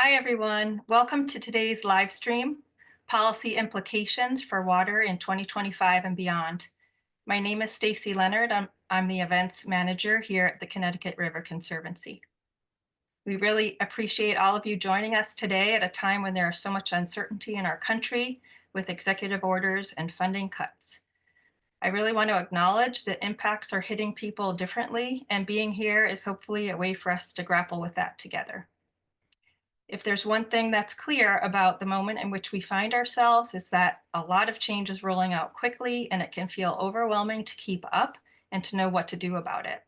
Hi, everyone. Welcome to today's live stream, Policy Implications for Water in 2025 and Beyond. My name is Stacy Leonard. I'm the events manager here at the Connecticut River Conservancy. We really appreciate all of you joining us today at a time when there is so much uncertainty in our country with executive orders and funding cuts. I really want to acknowledge that impacts are hitting people differently, and being here is hopefully a way for us to grapple with that together. If there's one thing that's clear about the moment in which we find ourselves, is that a lot of change is rolling out quickly, and it can feel overwhelming to keep up and to know what to do about it.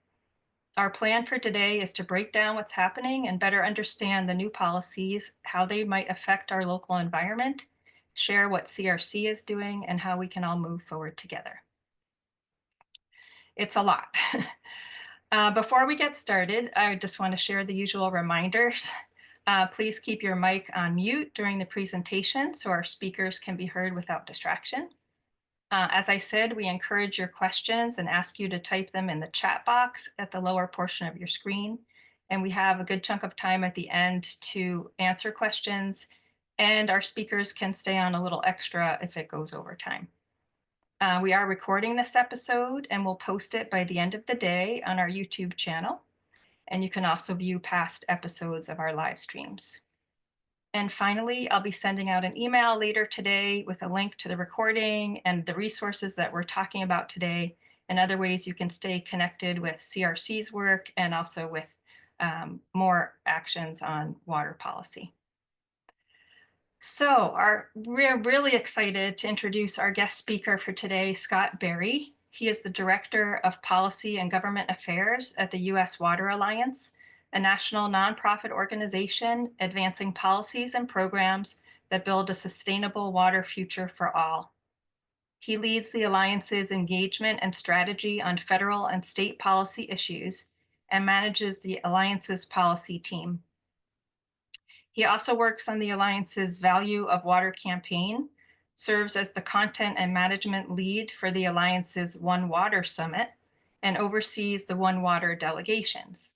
Our plan for today is to break down what's happening and better understand the new policies, how they might affect our local environment, share what CRC is doing, and how we can all move forward together. It's a lot. Before we get started, I just want to share the usual reminders. Please keep your mic on mute during the presentation so our speakers can be heard without distraction. As I said, we encourage your questions and ask you to type them in the chat box at the lower portion of your screen. And we have a good chunk of time at the end to answer questions, and our speakers can stay on a little extra if it goes over time. We are recording this episode and we'll post it by the end of the day on our YouTube channel. And you can also view past episodes of our live streams. And finally, I'll be sending out an email later today with a link to the recording and the resources that we're talking about today, and other ways you can stay connected with CRC's work and also with more actions on water policy. So we're really excited to introduce our guest speaker for today, Scott Berry. He is the Director of Policy and Government Affairs at the U.S. Water Alliance, a national nonprofit organization advancing policies and programs that build a sustainable water future for all. He leads the Alliance's engagement and strategy on federal and state policy issues and manages the Alliance's policy team. He also works on the Alliance's Value of Water campaign, serves as the content and management lead for the Alliance's One Water Summit, and oversees the One Water delegations.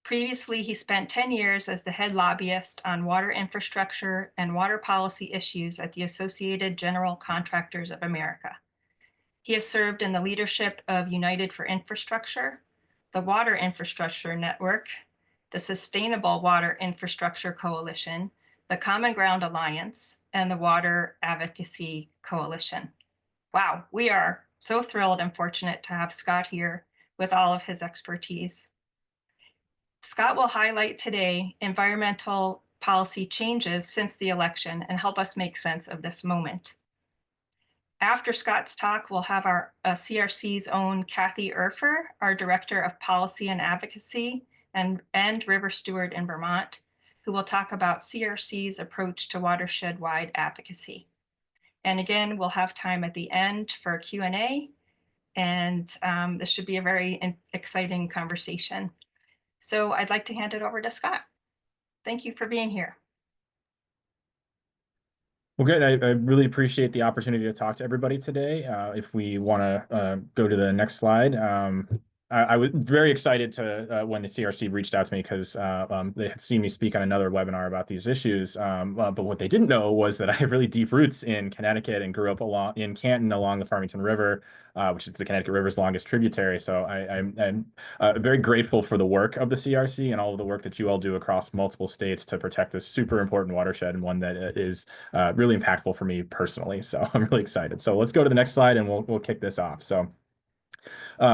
Previously, he spent 10 years as the head lobbyist on water infrastructure and water policy issues at the Associated General Contractors of America. He has served in the leadership of United for Infrastructure, the Water Infrastructure Network, the Sustainable Water Infrastructure Coalition, the Common Ground Alliance, and the Water Advocacy Coalition. Wow, we are so thrilled and fortunate to have Scott here with all of his expertise. Scott will highlight today environmental policy changes since the election and help us make sense of this moment. After Scott's talk, we'll have our CRC's own Kathy Urffer, our Director of Policy and Advocacy and River Steward in Vermont, who will talk about CRC's approach to watershed-wide advocacy. And again, we'll have time at the end for a Q&A, and this should be a very exciting conversation. So I'd like to hand it over to Scott. Thank you for being here. Well, good. I really appreciate the opportunity to talk to everybody today. If we want to go to the next slide. I was very excited to when the CRC reached out to me because they had seen me speak on another webinar about these issues. But what they didn't know was that I have really deep roots in Connecticut and grew up in Canton along the Farmington River, which is the Connecticut River's longest tributary. So I'm very grateful for the work of the CRC and all of the work that you all do across multiple states to protect this super important watershed, and one that is really impactful for me personally. So I'm really excited. So let's go to the next slide and we'll kick this off. So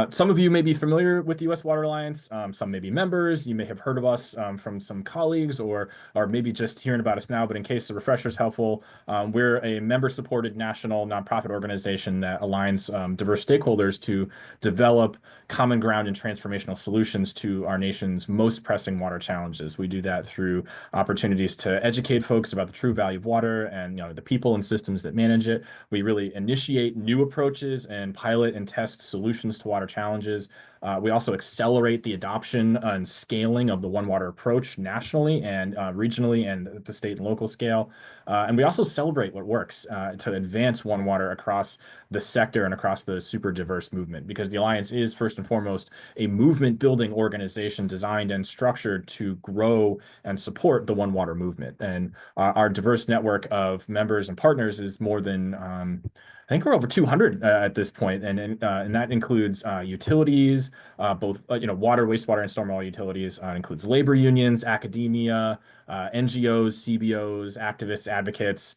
some of you may be familiar with the U.S. Water Alliance. Some may be members. You may have heard of us from some colleagues or maybe just hearing about us now. But in case the refresher is helpful, we're a member-supported national nonprofit organization that aligns diverse stakeholders to develop common ground and transformational solutions to our nation's most pressing water challenges. We do that through opportunities to educate folks about the true value of water and the people and systems that manage it. We really initiate new approaches and pilot and test solutions to water challenges. We also accelerate the adoption and scaling of the One Water approach nationally and regionally and at the state and local scale. And we also celebrate what works to advance One Water across the sector and across the super diverse movement, because the Alliance is first and foremost a movement building organization designed and structured to grow and support the One Water movement. And our diverse network of members and partners is more than I think we're over 200 at this point, and that includes utilities, both water, wastewater, and stormwater utilities. It includes labor unions, academia, NGOs, CBOs, activists, advocates,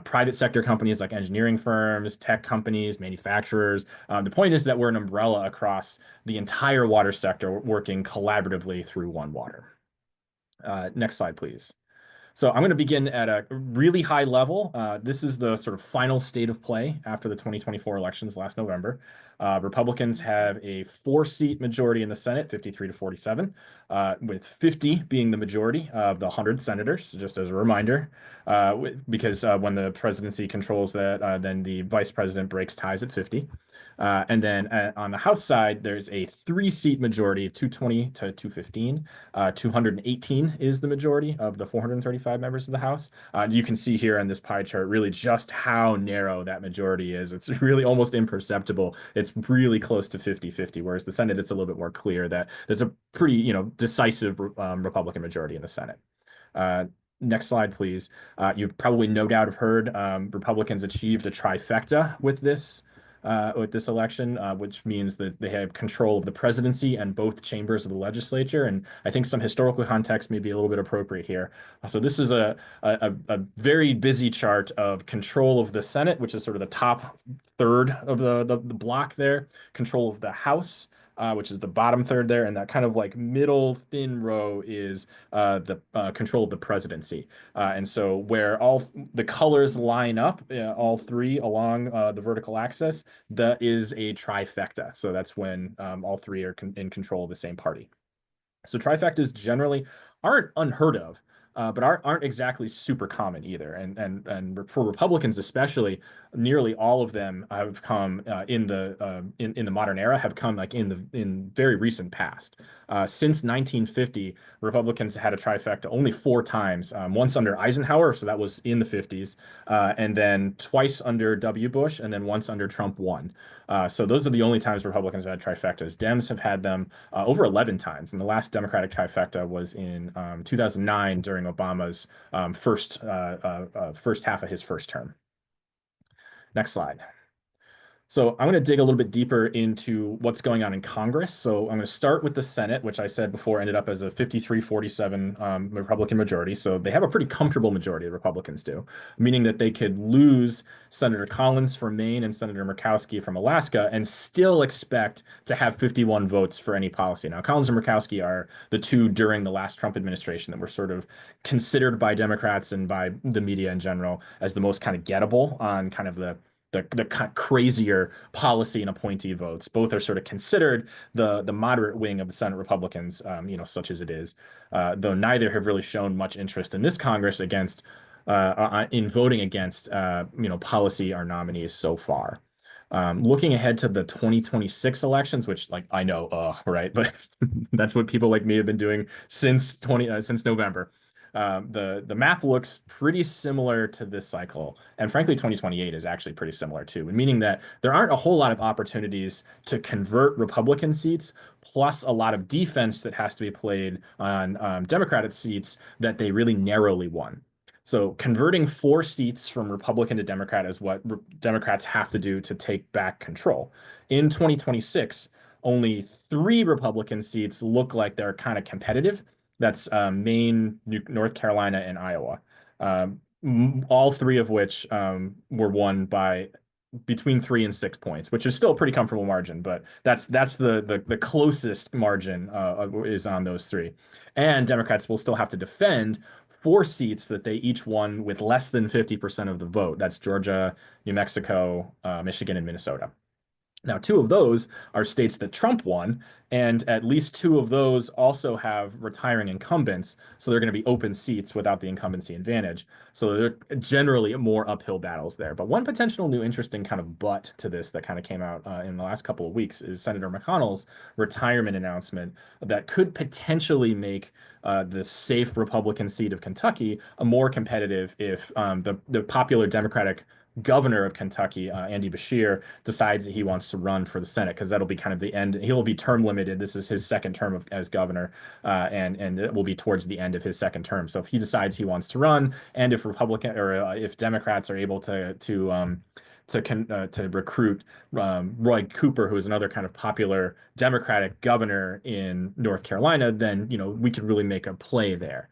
private sector companies like engineering firms, tech companies, manufacturers. The point is that we're an umbrella across the entire water sector, working collaboratively through One Water. Next slide, please. So I'm going to begin at a really high level. This is the sort of final state of play after the 2024 elections last November. Republicans have a 4-seat majority in the Senate, 53 to 47, with 50 being the majority of the 100 senators, just as a reminder, because when the presidency controls that, then the vice president breaks ties at 50. And then on the House side, there's a 3-seat majority, 220 to 215. 218 is the majority of the 435 members of the House. You can see here on this pie chart really just how narrow that majority is. It's really almost imperceptible. It's really close to 50-50, whereas the Senate, it's a little bit more clear that there's a pretty, decisive Republican majority in the Senate. Next slide, please. You probably no doubt have heard Republicans achieved a trifecta with this election, which means that they have control of the presidency and both chambers of the legislature. And I think some historical context may be a little bit appropriate here. So this is a very busy chart of control of the Senate, which is sort of the top third of the block there, control of the House, which is the bottom third there, and that kind of like middle thin row is the control of the presidency. And so where all the colors line up, all three along the vertical axis, that is a trifecta. So that's when all three are in control of the same party. So trifectas generally aren't unheard of, but aren't exactly super common either. And for Republicans especially, nearly all of them have come in the modern era, have come like in very recent past. Since 1950, Republicans had a trifecta only 4 times. Once under Eisenhower, so that was in the 50s, and then twice under W. Bush, and then once under Trump 1. So those are the only times Republicans have had trifectas. Dems have had them over 11 times, and the last Democratic trifecta was in 2009 during Obama's first half of his first term. Next slide. So I'm going to dig a little bit deeper into what's going on in Congress. So I'm going to start with the Senate, which I said before ended up as a 53-47 Republican majority. So they have a pretty comfortable majority, the Republicans do, meaning that they could lose Senator Collins from Maine and Senator Murkowski from Alaska and still expect to have 51 votes for any policy. Now, Collins and Murkowski are the two during the last Trump administration that were sort of considered by Democrats and by the media in general as the most kind of gettable on kind of the kind of crazier policy and appointee votes. Both are sort of considered the moderate wing of the Senate Republicans, such as it is, though neither have really shown much interest in this Congress against in voting against policy or nominees so far. Looking ahead to the 2026 elections, which like I know, right, but that's what people like me have been doing since November. The map looks pretty similar to this cycle, and frankly, 2028 is actually pretty similar too, meaning that there aren't a whole lot of opportunities to convert Republican seats, plus a lot of defense that has to be played on Democratic seats that they really narrowly won. So converting 4 seats from Republican to Democrat is what Democrats have to do to take back control. In 2026, only 3 Republican seats look like they're kind of competitive. That's Maine, North Carolina, and Iowa. All 3 of which were won by between 3 and 6 points, which is still a pretty comfortable margin, but that's the closest margin is on those 3. And Democrats will still have to defend 4 seats that they each won with less than 50% of the vote. That's Georgia, New Mexico, Michigan, and Minnesota. Now, two of those are states that Trump won, and at least two of those also have retiring incumbents. So they're going to be open seats without the incumbency advantage. So they're generally more uphill battles there. But one potential new interesting kind of butt to this that kind of came out in the last couple of weeks is Senator McConnell's retirement announcement that could potentially make the safe Republican seat of Kentucky a more competitive if the popular Democratic governor of Kentucky, Andy Beshear, decides that he wants to run for the Senate, because that'll be kind of the end. He'll be term limited. This is his second term as governor, and it will be towards the end of his second term. So if he decides he wants to run, and if Republican or if Democrats are able to recruit Roy Cooper, who is another kind of popular Democratic governor in North Carolina, then we could really make a play there.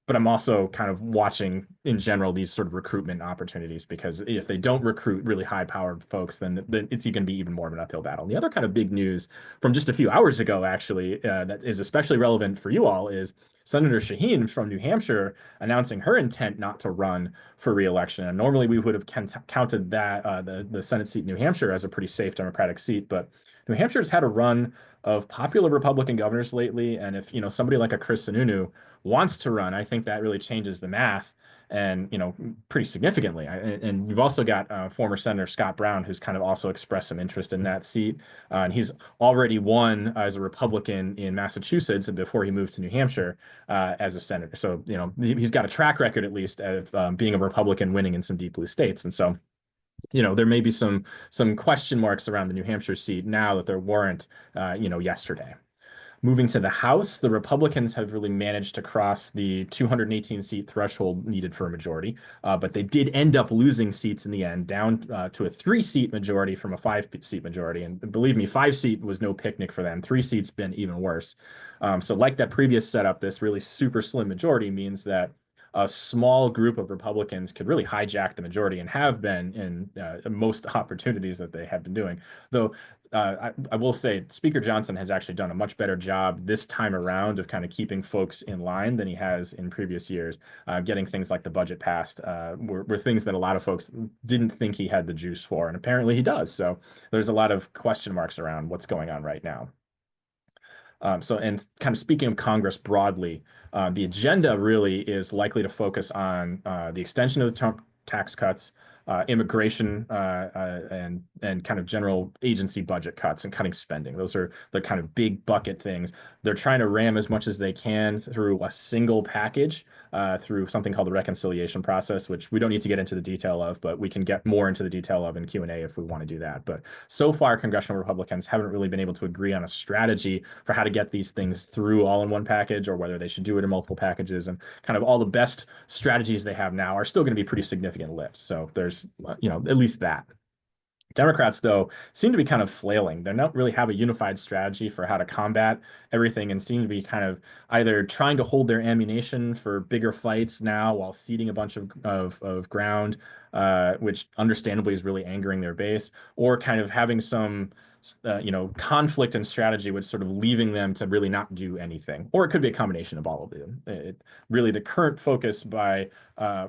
But I'm also kind of watching in general these sort of recruitment opportunities, because if they don't recruit really high-powered folks, then it's going to be even more of an uphill battle. And the other kind of big news from just a few hours ago, actually, that is especially relevant for you all is Senator Shaheen from New Hampshire announcing her intent not to run for re-election. And normally we would have counted that the Senate seat in New Hampshire as a pretty safe Democratic seat, but New Hampshire's had a run of popular Republican governors lately, and if somebody like a Chris Sununu wants to run, I think that really changes the math, and pretty significantly. And you've also got former Senator Scott Brown, who's kind of also expressed some interest in that seat, and he's already won as a Republican in Massachusetts before he moved to New Hampshire as a senator. So he's got a track record at least of being a Republican winning in some deep blue states, and so there may be some question marks around the New Hampshire seat now that there weren't yesterday. Moving to the House, the Republicans have really managed to cross the 218 seat threshold needed for a majority, but they did end up losing seats in the end, down to a 3-seat majority from a 5-seat majority. And believe me, 5-seat was no picnic for them. 3 seats been even worse. So like that previous setup, this really super slim majority means that a small group of Republicans could really hijack the majority, and have been in most opportunities that they have been doing. Though I will say Speaker Johnson has actually done a much better job this time around of kind of keeping folks in line than he has in previous years. Getting things like the budget passed were things that a lot of folks didn't think he had the juice for, and apparently he does. So there's a lot of question marks around what's going on right now. And kind of speaking of Congress broadly, the agenda really is likely to focus on the extension of the Trump tax cuts, immigration, and kind of general agency budget cuts and cutting spending. Those are the kind of big bucket things. They're trying to ram as much as they can through a single package, through something called the reconciliation process, which we don't need to get into the detail of, but we can get more into the detail of in Q&A if we want to do that. But so far, congressional Republicans haven't really been able to agree on a strategy for how to get these things through all in one package, or whether they should do it in multiple packages. And kind of all the best strategies they have now are still going to be pretty significant lifts. So there's, at least that. Democrats, though, seem to be kind of flailing. They don't really have a unified strategy for how to combat everything, and seem to be kind of either trying to hold their ammunition for bigger fights now while ceding a bunch of ground, which understandably is really angering their base, or kind of having some conflict in strategy, which sort of leaving them to really not do anything. Or it could be a combination of all of them. Really, the current focus by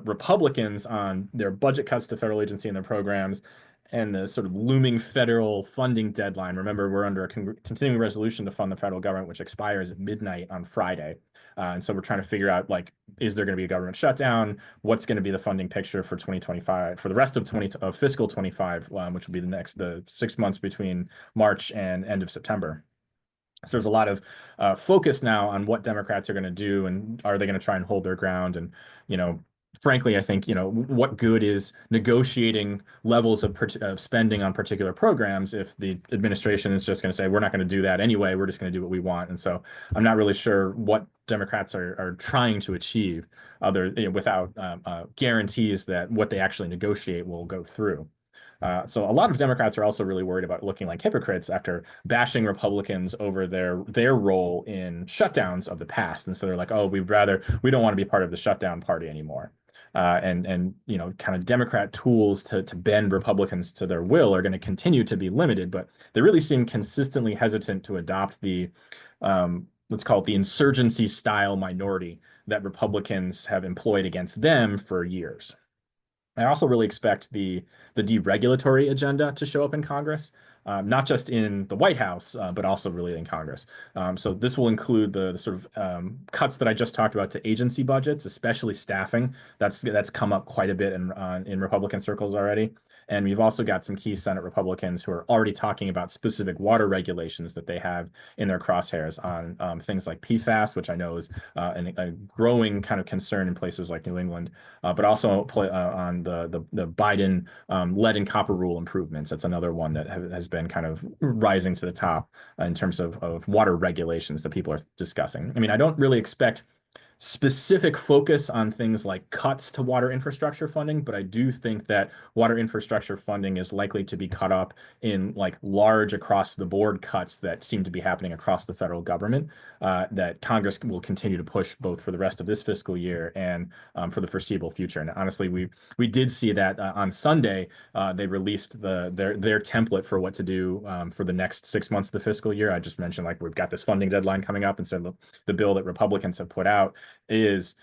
Republicans on their budget cuts to federal agency and their programs, and the sort of looming federal funding deadline. Remember, we're under a continuing resolution to fund the federal government, which expires at midnight on Friday. And so we're trying to figure out, like, is there going to be a government shutdown? What's going to be the funding picture for 2025, for the rest of fiscal 25, which will be the 6 months between March and end of September. So there's a lot of focus now on what Democrats are going to do, and are they going to try and hold their ground? And, frankly, I think, what good is negotiating levels of spending on particular programs if the administration is just going to say, we're not going to do that anyway, we're just going to do what we want. And so I'm not really sure what Democrats are trying to achieve without guarantees that what they actually negotiate will go through. So a lot of Democrats are also really worried about looking like hypocrites after bashing Republicans over their role in shutdowns of the past. And so they're like, oh, we don't want to be part of the shutdown party anymore. And kind of Democrat tools to bend Republicans to their will are going to continue to be limited, but they really seem consistently hesitant to adopt the let's call it the insurgency style minority that Republicans have employed against them for years. I also really expect the deregulatory agenda to show up in Congress, not just in the White House, but also really in Congress. So this will include the sort of cuts that I just talked about to agency budgets, especially staffing. That's come up quite a bit in Republican circles already. And we've also got some key Senate Republicans who are already talking about specific water regulations that they have in their crosshairs on things like PFAS, which I know is a growing kind of concern in places like New England, but also on the Biden lead and copper rule improvements. That's another one that has been kind of rising to the top in terms of water regulations that people are discussing. I mean, I don't really expect specific focus on things like cuts to water infrastructure funding, but I do think that water infrastructure funding is likely to be cut up in like large across the board cuts that seem to be happening across the federal government, that Congress will continue to push both for the rest of this fiscal year and for the foreseeable future. And honestly, we did see that on Sunday. They released their template for what to do for the next 6 months of the fiscal year. I just mentioned like we've got this funding deadline coming up, and so the bill that Republicans have put out is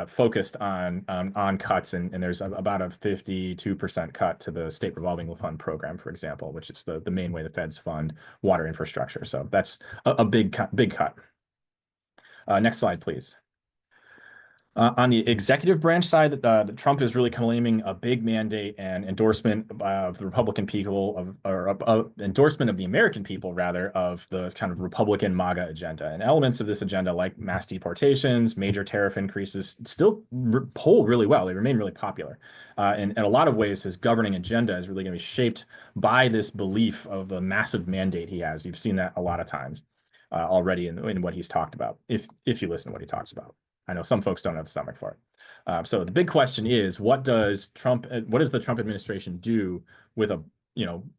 focused on cuts, and there's about a 52% cut to the state revolving fund program, for example, which is the main way the feds fund water infrastructure. So that's a big cut. Next slide, please. On the executive branch side, Trump is really claiming a big mandate and endorsement of the Republican people, or endorsement of the American people, rather, of the kind of Republican MAGA agenda. And elements of this agenda, like mass deportations, major tariff increases, still poll really well. They remain really popular. And in a lot of ways, his governing agenda is really going to be shaped by this belief of the massive mandate he has. You've seen that a lot of times already in what he's talked about, if you listen to what he talks about. I know some folks don't have the stomach for it. So the big question is, what does the Trump administration do with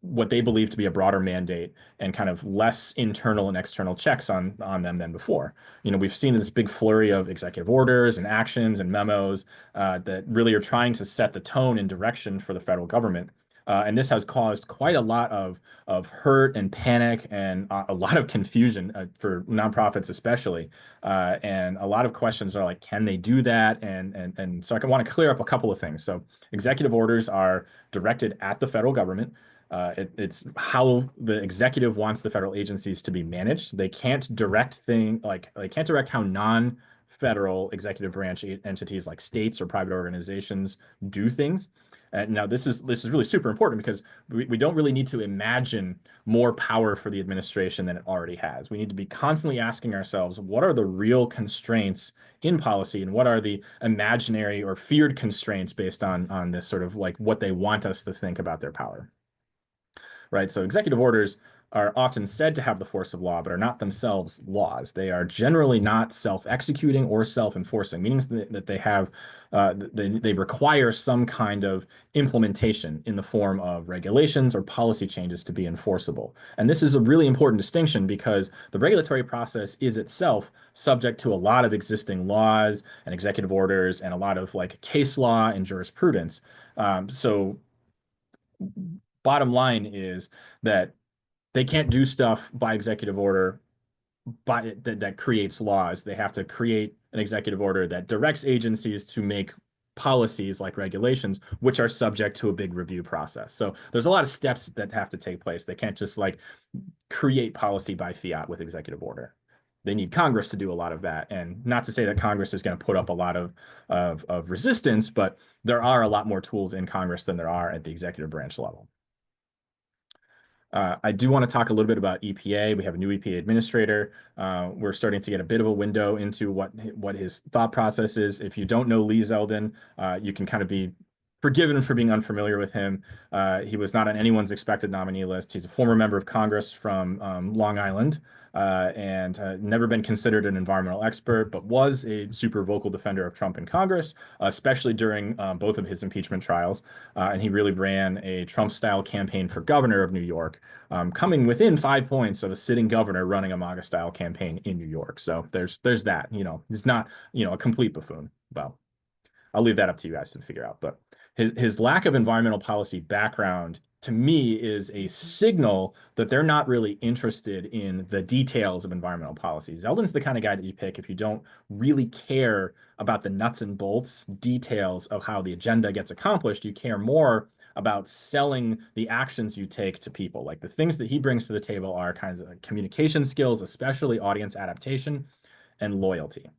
what they believe to be a broader mandate and kind of less internal and external checks on them than before? We've seen this big flurry of executive orders and actions and memos that really are trying to set the tone and direction for the federal government. And this has caused quite a lot of hurt and panic and a lot of confusion for nonprofits, especially. And a lot of questions are like, can they do that? And so I want to clear up a couple of things. So executive orders are directed at the federal government. It's how the executive wants the federal agencies to be managed. They can't direct how non-federal executive branch entities like states or private organizations do things. Now, this is really super important because we don't really need to imagine more power for the administration than it already has. We need to be constantly asking ourselves, what are the real constraints in policy, and what are the imaginary or feared constraints based on this sort of like what they want us to think about their power, right? So executive orders are often said to have the force of law, but are not themselves laws. They are generally not self-executing or self-enforcing, meaning that they require some kind of implementation in the form of regulations or policy changes to be enforceable. And this is a really important distinction because the regulatory process is itself subject to a lot of existing laws and executive orders and a lot of like case law and jurisprudence. So bottom line is that they can't do stuff by executive order that creates laws. They have to create an executive order that directs agencies to make policies like regulations, which are subject to a big review process. So there's a lot of steps that have to take place. They can't just like create policy by fiat with executive order. They need Congress to do a lot of that. And not to say that Congress is going to put up a lot of resistance, but there are a lot more tools in Congress than there are at the executive branch level. I do want to talk a little bit about EPA. We have a new EPA administrator. We're starting to get a bit of a window into what his thought process is. If you don't know Lee Zeldin, you can kind of be forgiven for being unfamiliar with him. He was not on anyone's expected nominee list. He's a former member of Congress from Long Island, and never been considered an environmental expert, but was a super vocal defender of Trump in Congress, especially during both of his impeachment trials. And he really ran a Trump-style campaign for governor of New York, coming within 5 points of a sitting governor running a MAGA-style campaign in New York. So there's that. He's not a complete buffoon. Well, I'll leave that up to you guys to figure out. But his lack of environmental policy background to me is a signal that they're not really interested in the details of environmental policy. Zeldin's the kind of guy that you pick if you don't really care about the nuts and bolts details of how the agenda gets accomplished. You care more about selling the actions you take to people. Like the things that he brings to the table are kinds of communication skills, especially audience adaptation and loyalty.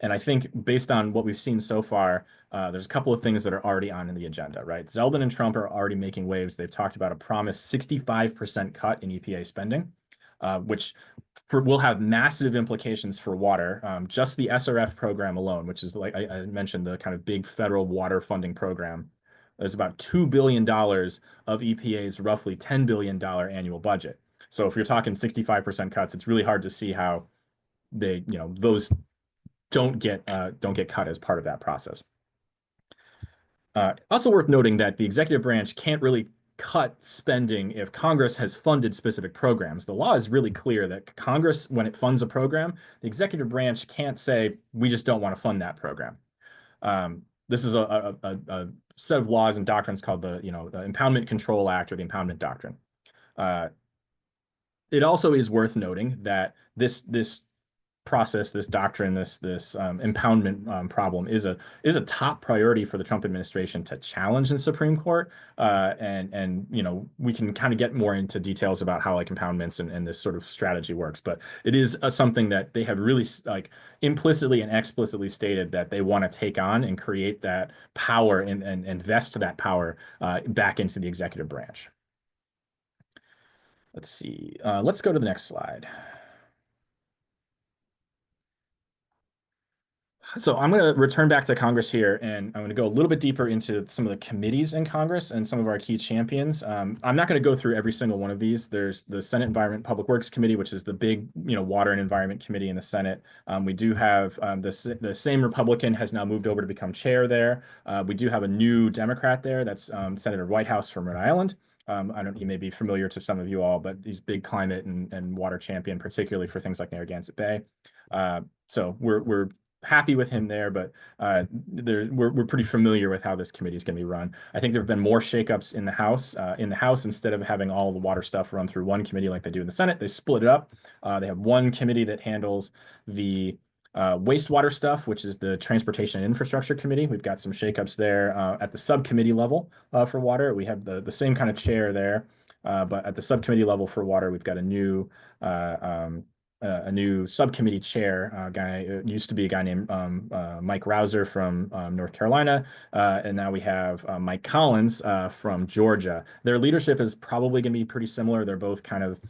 And I think based on what we've seen so far, there's a couple of things that are already on in the agenda, right? Zeldin and Trump are already making waves. They've talked about a promised 65% cut in EPA spending, which will have massive implications for water. Just the SRF program alone, which is like I mentioned, the kind of big federal water funding program, there's about $2 billion of EPA's roughly $10 billion annual budget. So if you're talking 65% cuts, it's really hard to see how those don't get cut as part of that process. Also worth noting that the executive branch can't really cut spending if Congress has funded specific programs. The law is really clear that Congress, when it funds a program, the executive branch can't say, we just don't want to fund that program. This is a set of laws and doctrines called the Impoundment Control Act, or the Impoundment Doctrine. It also is worth noting that this process, this doctrine, this impoundment problem is a top priority for the Trump administration to challenge in Supreme Court. And we can kind of get more into details about how like impoundments and this sort of strategy works, but it is something that they have really like implicitly and explicitly stated that they want to take on and create that power and invest that power back into the executive branch. Let's see. Let's go to the next slide. So I'm going to return back to Congress here, and I'm going to go a little bit deeper into some of the committees in Congress and some of our key champions. I'm not going to go through every single one of these. There's the Senate Environment and Public Works Committee, which is the big, Water and Environment Committee in the Senate. We do have the same Republican has now moved over to become chair there. We do have a new Democrat there. That's Senator Whitehouse from Rhode Island. He may be familiar to some of you all, but he's big climate and water champion, particularly for things like Narragansett Bay. So we're happy with him there, but we're pretty familiar with how this committee is going to be run. I think there have been more shakeups in the House. Instead of having all the water stuff run through one committee like they do in the Senate, they split it up. They have one committee that handles the wastewater stuff, which is the Transportation and Infrastructure Committee. We've got some shakeups there at the subcommittee level for water. We have the same kind of chair there, but at the subcommittee level for water, we've got a new subcommittee chair guy. It used to be a guy named Mike Rouser from North Carolina, and now we have Mike Collins from Georgia. Their leadership is probably going to be pretty similar. They're both kind of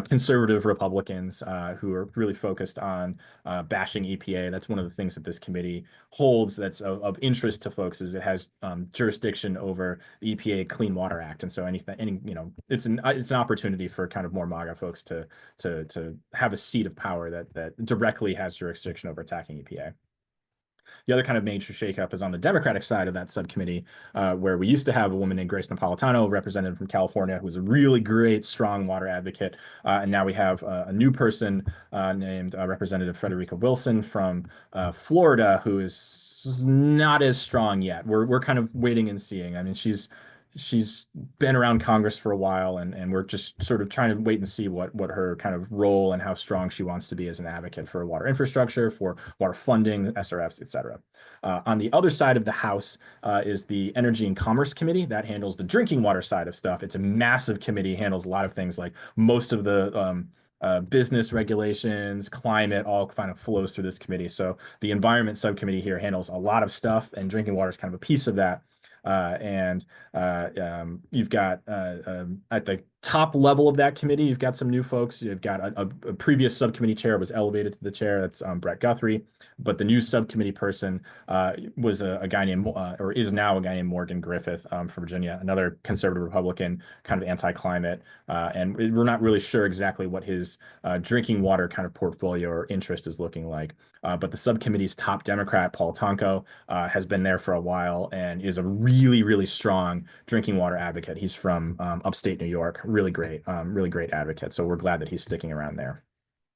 conservative Republicans who are really focused on bashing EPA. That's one of the things that this committee holds that's of interest to folks, is it has jurisdiction over the EPA Clean Water Act. And so it's an opportunity for kind of more MAGA folks to have a seat of power that directly has jurisdiction over attacking EPA. The other kind of major shakeup is on the Democratic side of that subcommittee, where we used to have a woman named Grace Napolitano, representative from California, who was a really great, strong water advocate. And now we have a new person named Representative Frederica Wilson from Florida, who is not as strong yet. We're kind of waiting and seeing. I mean, she's been around Congress for a while, and we're just sort of trying to wait and see what her kind of role and how strong she wants to be as an advocate for water infrastructure, for water funding, SRFs, et cetera. On the other side of the House is the Energy and Commerce Committee that handles the drinking water side of stuff. It's a massive committee, handles a lot of things, like most of the business regulations, climate, all kind of flows through this committee. So the Environment Subcommittee here handles a lot of stuff, and drinking water is kind of a piece of that. You've got at the top level of that committee, you've got some new folks. You've got a previous subcommittee chair was elevated to the chair. That's Brett Guthrie. But the new subcommittee person was a guy named, or is now a guy named Morgan Griffith from Virginia, another conservative Republican, kind of anti-climate. And we're not really sure exactly what his drinking water kind of portfolio or interest is looking like. But the subcommittee's top Democrat, Paul Tonko, has been there for a while and is a really, really strong drinking water advocate. He's from upstate New York. Really great advocate. So we're glad that he's sticking around there.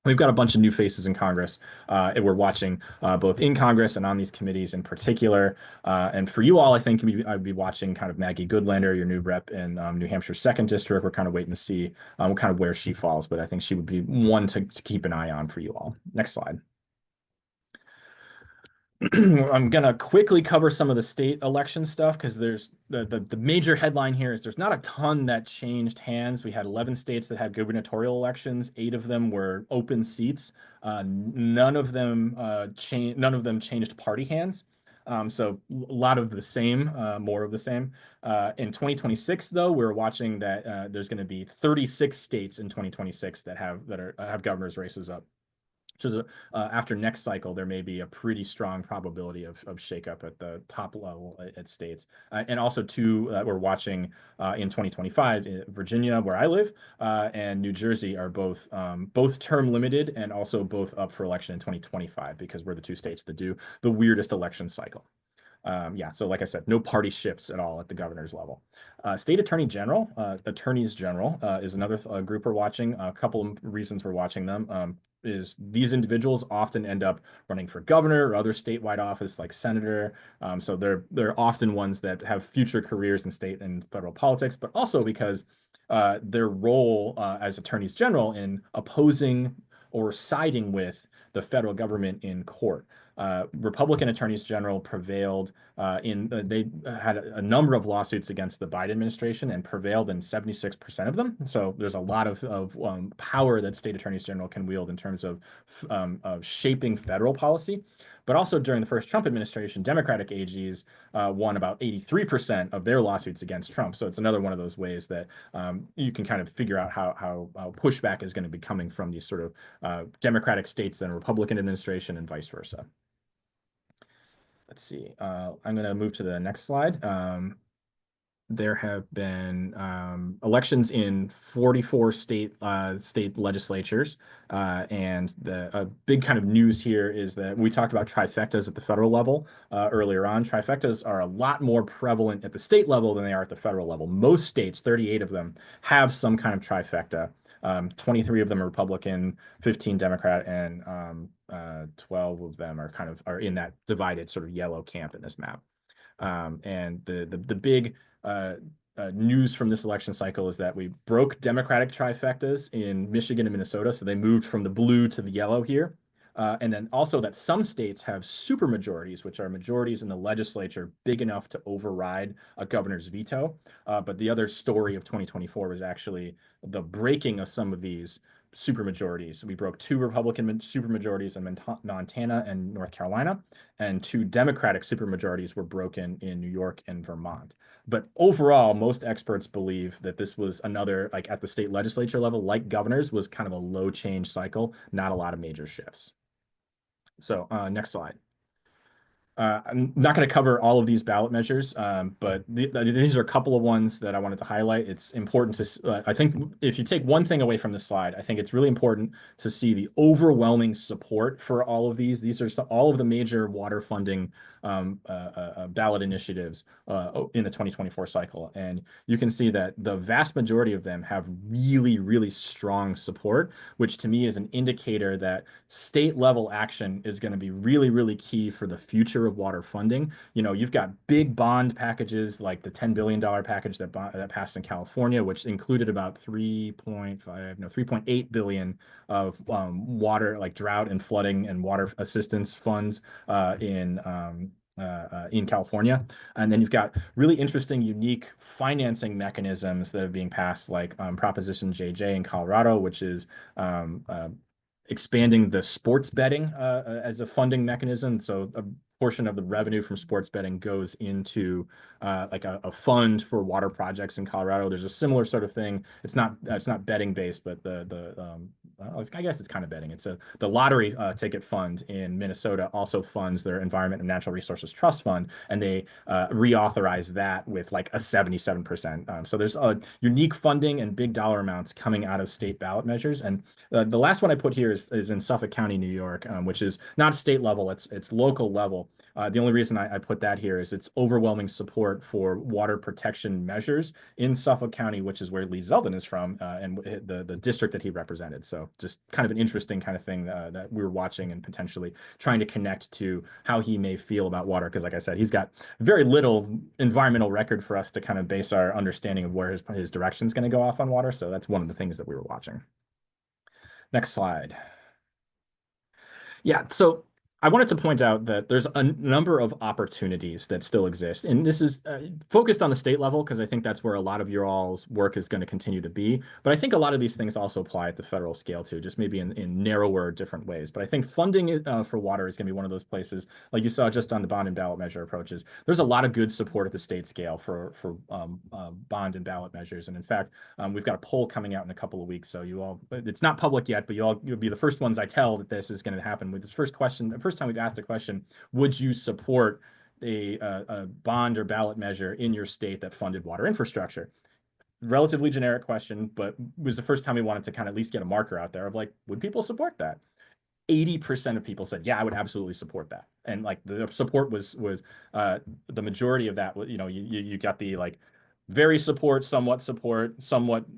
We've got a bunch of new faces in Congress, and we're watching both in Congress and on these committees in particular. And for you all, I think I'd be watching kind of Maggie Goodlander, your new rep in New Hampshire's second district. We're kind of waiting to see kind of where she falls, but I think she would be one to keep an eye on for you all. Next slide. I'm gonna quickly cover some of the state election stuff because there's the major headline here is there's not a ton that changed hands. We had 11 states that had gubernatorial elections. 8 of them were open seats. None of them changed party hands. So a lot of the same, more of the same. In 2026, though, we're watching that there's going to be 36 states in 2026 that have governor's races up. So after next cycle, there may be a pretty strong probability of shakeup at the top level at states. And also, two that we're watching in 2025, Virginia, where I live, and New Jersey are both term limited and also both up for election in 2025 because we're the 2 states that do the weirdest election cycle. Yeah, so like I said, no party shifts at all at the governor's level. State Attorney General, Attorneys General is another group we're watching. A couple of reasons we're watching them is these individuals often end up running for governor or other statewide office like senator. So they're often ones that have future careers in state and federal politics, but also because their role as attorneys general in opposing or siding with the federal government in court. Republican attorneys general prevailed they had a number of lawsuits against the Biden administration and prevailed in 76% of them. So there's a lot of power that state attorneys general can wield in terms of shaping federal policy. But also during the first Trump administration, Democratic AGs won about 83% of their lawsuits against Trump. So it's another one of those ways that you can kind of figure out how pushback is going to be coming from these sort of Democratic states and Republican administration and vice versa. Let's see. I'm going to move to the next slide. There have been elections in 44 state legislatures, and the big kind of news here is that we talked about trifectas at the federal level earlier on. Trifectas are a lot more prevalent at the state level than they are at the federal level. Most states, 38 of them, have some kind of trifecta. 23 of them are Republican, 15 Democrat, and 12 of them are in that divided sort of yellow camp in this map. And the big news from this election cycle is that we broke Democratic trifectas in Michigan and Minnesota. So they moved from the blue to the yellow here. And then also that some states have supermajorities, which are majorities in the legislature big enough to override a governor's veto. But the other story of 2024 was actually the breaking of some of these supermajorities. We broke 2 Republican supermajorities in Montana and North Carolina, and 2 Democratic supermajorities were broken in New York and Vermont. But overall, most experts believe that this was another, like at the state legislature level, like governors, was kind of a low change cycle, not a lot of major shifts. So next slide. I'm not going to cover all of these ballot measures, but these are a couple of ones that I wanted to highlight. It's important to, I think if you take one thing away from this slide, I think it's really important to see the overwhelming support for all of these. These are all of the major water funding ballot initiatives in the 2024 cycle. And you can see that the vast majority of them have really, really strong support, which to me is an indicator that state level action is going to be really, really key for the future of water funding. You know, you've got big bond packages like the $10 billion package that passed in California, which included about 3.8 billion of water, like drought and flooding and water assistance funds in California. And then you've got really interesting, unique financing mechanisms that are being passed, like Proposition JJ in Colorado, which is expanding the sports betting as a funding mechanism. So a portion of the revenue from sports betting goes into like a fund for water projects in Colorado. There's a similar sort of thing. It's not betting based, but I guess it's kind of betting. It's the lottery ticket fund in Minnesota also funds their Environment and Natural Resources Trust Fund, and they reauthorize that with like a 77%. So there's a unique funding and big dollar amounts coming out of state ballot measures. And the last one I put here is in Suffolk County, New York, which is not state level, it's local level. The only reason I put that here is it's overwhelming support for water protection measures in Suffolk County, which is where Lee Zeldin is from, and the district that he represented. So just kind of an interesting kind of thing that we were watching and potentially trying to connect to how he may feel about water. Because like I said, he's got very little environmental record for us to kind of base our understanding of where his direction is going to go off on water. So that's one of the things that we were watching. Next slide. Yeah, so I wanted to point out that there's a number of opportunities that still exist. And this is focused on the state level because I think that's where a lot of your all's work is going to continue to be. But I think a lot of these things also apply at the federal scale too, just maybe in narrower, different ways. But I think funding for water is going to be one of those places, like you saw just on the bond and ballot measure approaches. There's a lot of good support at the state scale for bond and ballot measures. And in fact, we've got a poll coming out in a couple of weeks. So you all, it's not public yet, but you'll be the first ones I tell that this is going to happen with this first question. The first time we've asked the question, would you support a bond or ballot measure in your state that funded water infrastructure? Relatively generic question, but was the first time we wanted to kind of at least get a marker out there of like, would people support that? 80% of people said, yeah, I would absolutely support that. And like the support was the majority of that, you know, you got the like very support, somewhat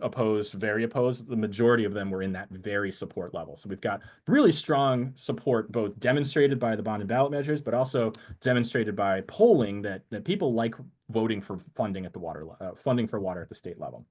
opposed, very opposed. The majority of them were in that very support level. So we've got really strong support, both demonstrated by the bond and ballot measures, but also demonstrated by polling that people like voting for funding at the funding for water at the state level.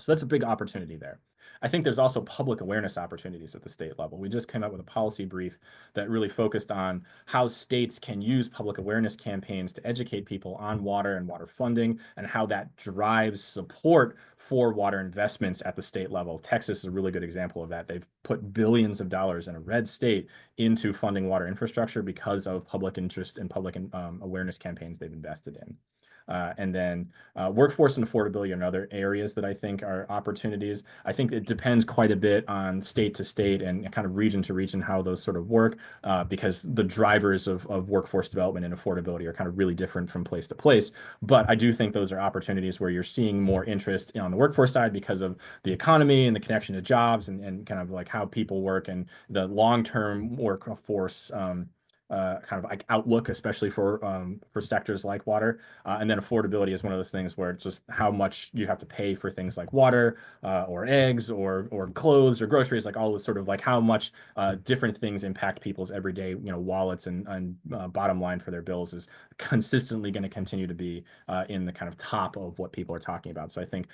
So that's a big opportunity there. I think there's also public awareness opportunities at the state level. We just came out with a policy brief that really focused on how states can use public awareness campaigns to educate people on water and water funding and how that drives support for water investments at the state level. Texas is a really good example of that. They've put billions of dollars in a red state into funding water infrastructure because of public interest and public awareness campaigns they've invested in. And then workforce and affordability are another areas that I think are opportunities. I think it depends quite a bit on state to state and kind of region to region how those sort of work because the drivers of workforce development and affordability are kind of really different from place to place. But I do think those are opportunities where you're seeing more interest on the workforce side because of the economy and the connection to jobs and kind of like how people work and the long-term workforce kind of like outlook, especially for sectors like water. And then affordability is one of those things where it's just how much you have to pay for things like water or eggs or clothes or groceries, like all this sort of like how much different things impact people's everyday, you know, wallets and bottom line for their bills is consistently going to continue to be in the kind of top of what people are talking about. So I think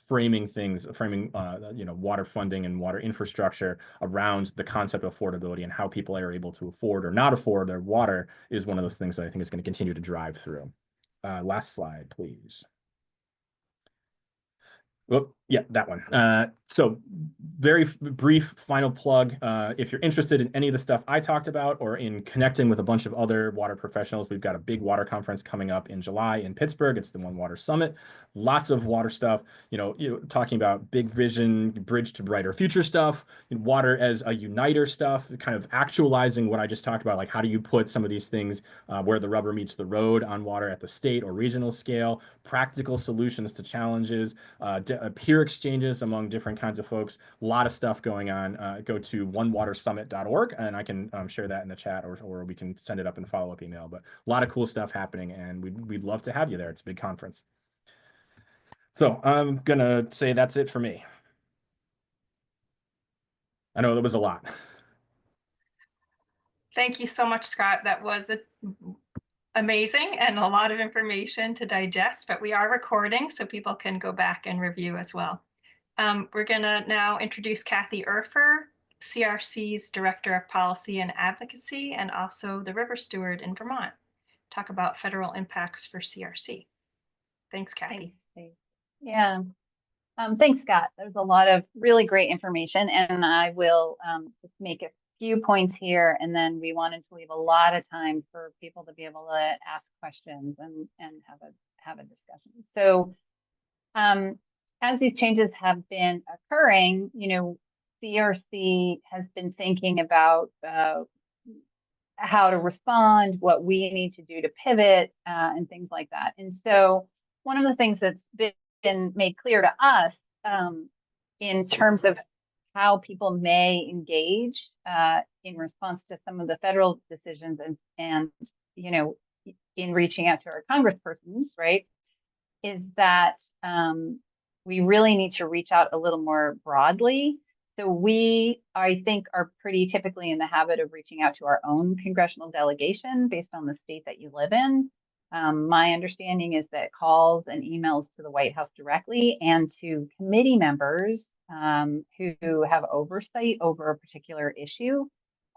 framing you know, water funding and water infrastructure around the concept of affordability and how people are able to afford or not afford their water is one of those things that I think is going to continue to drive through. Last slide, please. Oh, yeah, that one. So very brief final plug. If you're interested in any of the stuff I talked about or in connecting with a bunch of other water professionals, we've got a big water conference coming up in July in Pittsburgh. It's the One Water Summit. Lots of water stuff, you know, talking about big vision, bridge to brighter future stuff, water as a uniter stuff, kind of actualizing what I just talked about, like how do you put some of these things where the rubber meets the road on water at the state or regional scale, practical solutions to challenges, peer exchanges among different kinds of folks. A lot of stuff going on. Go to onewatersummit.org and I can share that in the chat or we can send it up in the follow-up email. But a lot of cool stuff happening and we'd love to have you there. It's a big conference. So I'm going to say that's it for me. I know that was a lot. Thank you so much, Scott. That was amazing and a lot of information to digest, but we are recording so people can go back and review as well. We're going to now introduce Kathy Urffer, CRC's Director of Policy and Advocacy, and also the River Steward in Vermont. Talk about federal impacts for CRC. Thanks, Kathy. Thanks. Yeah. Thanks, Scott. There's a lot of really great information, and I will just make a few points here, and then we wanted to leave a lot of time for people to be able to ask questions and have a discussion. So as these changes have been occurring, you know, CRC has been thinking about how to respond, what we need to do to pivot, and things like that. And so one of the things that's been made clear to us in terms of how people may engage in response to some of the federal decisions and you know, in reaching out to our congresspersons, right, is that we really need to reach out a little more broadly. So we, I think, are pretty typically in the habit of reaching out to our own congressional delegation based on the state that you live in. My understanding is that calls and emails to the White House directly and to committee members who have oversight over a particular issue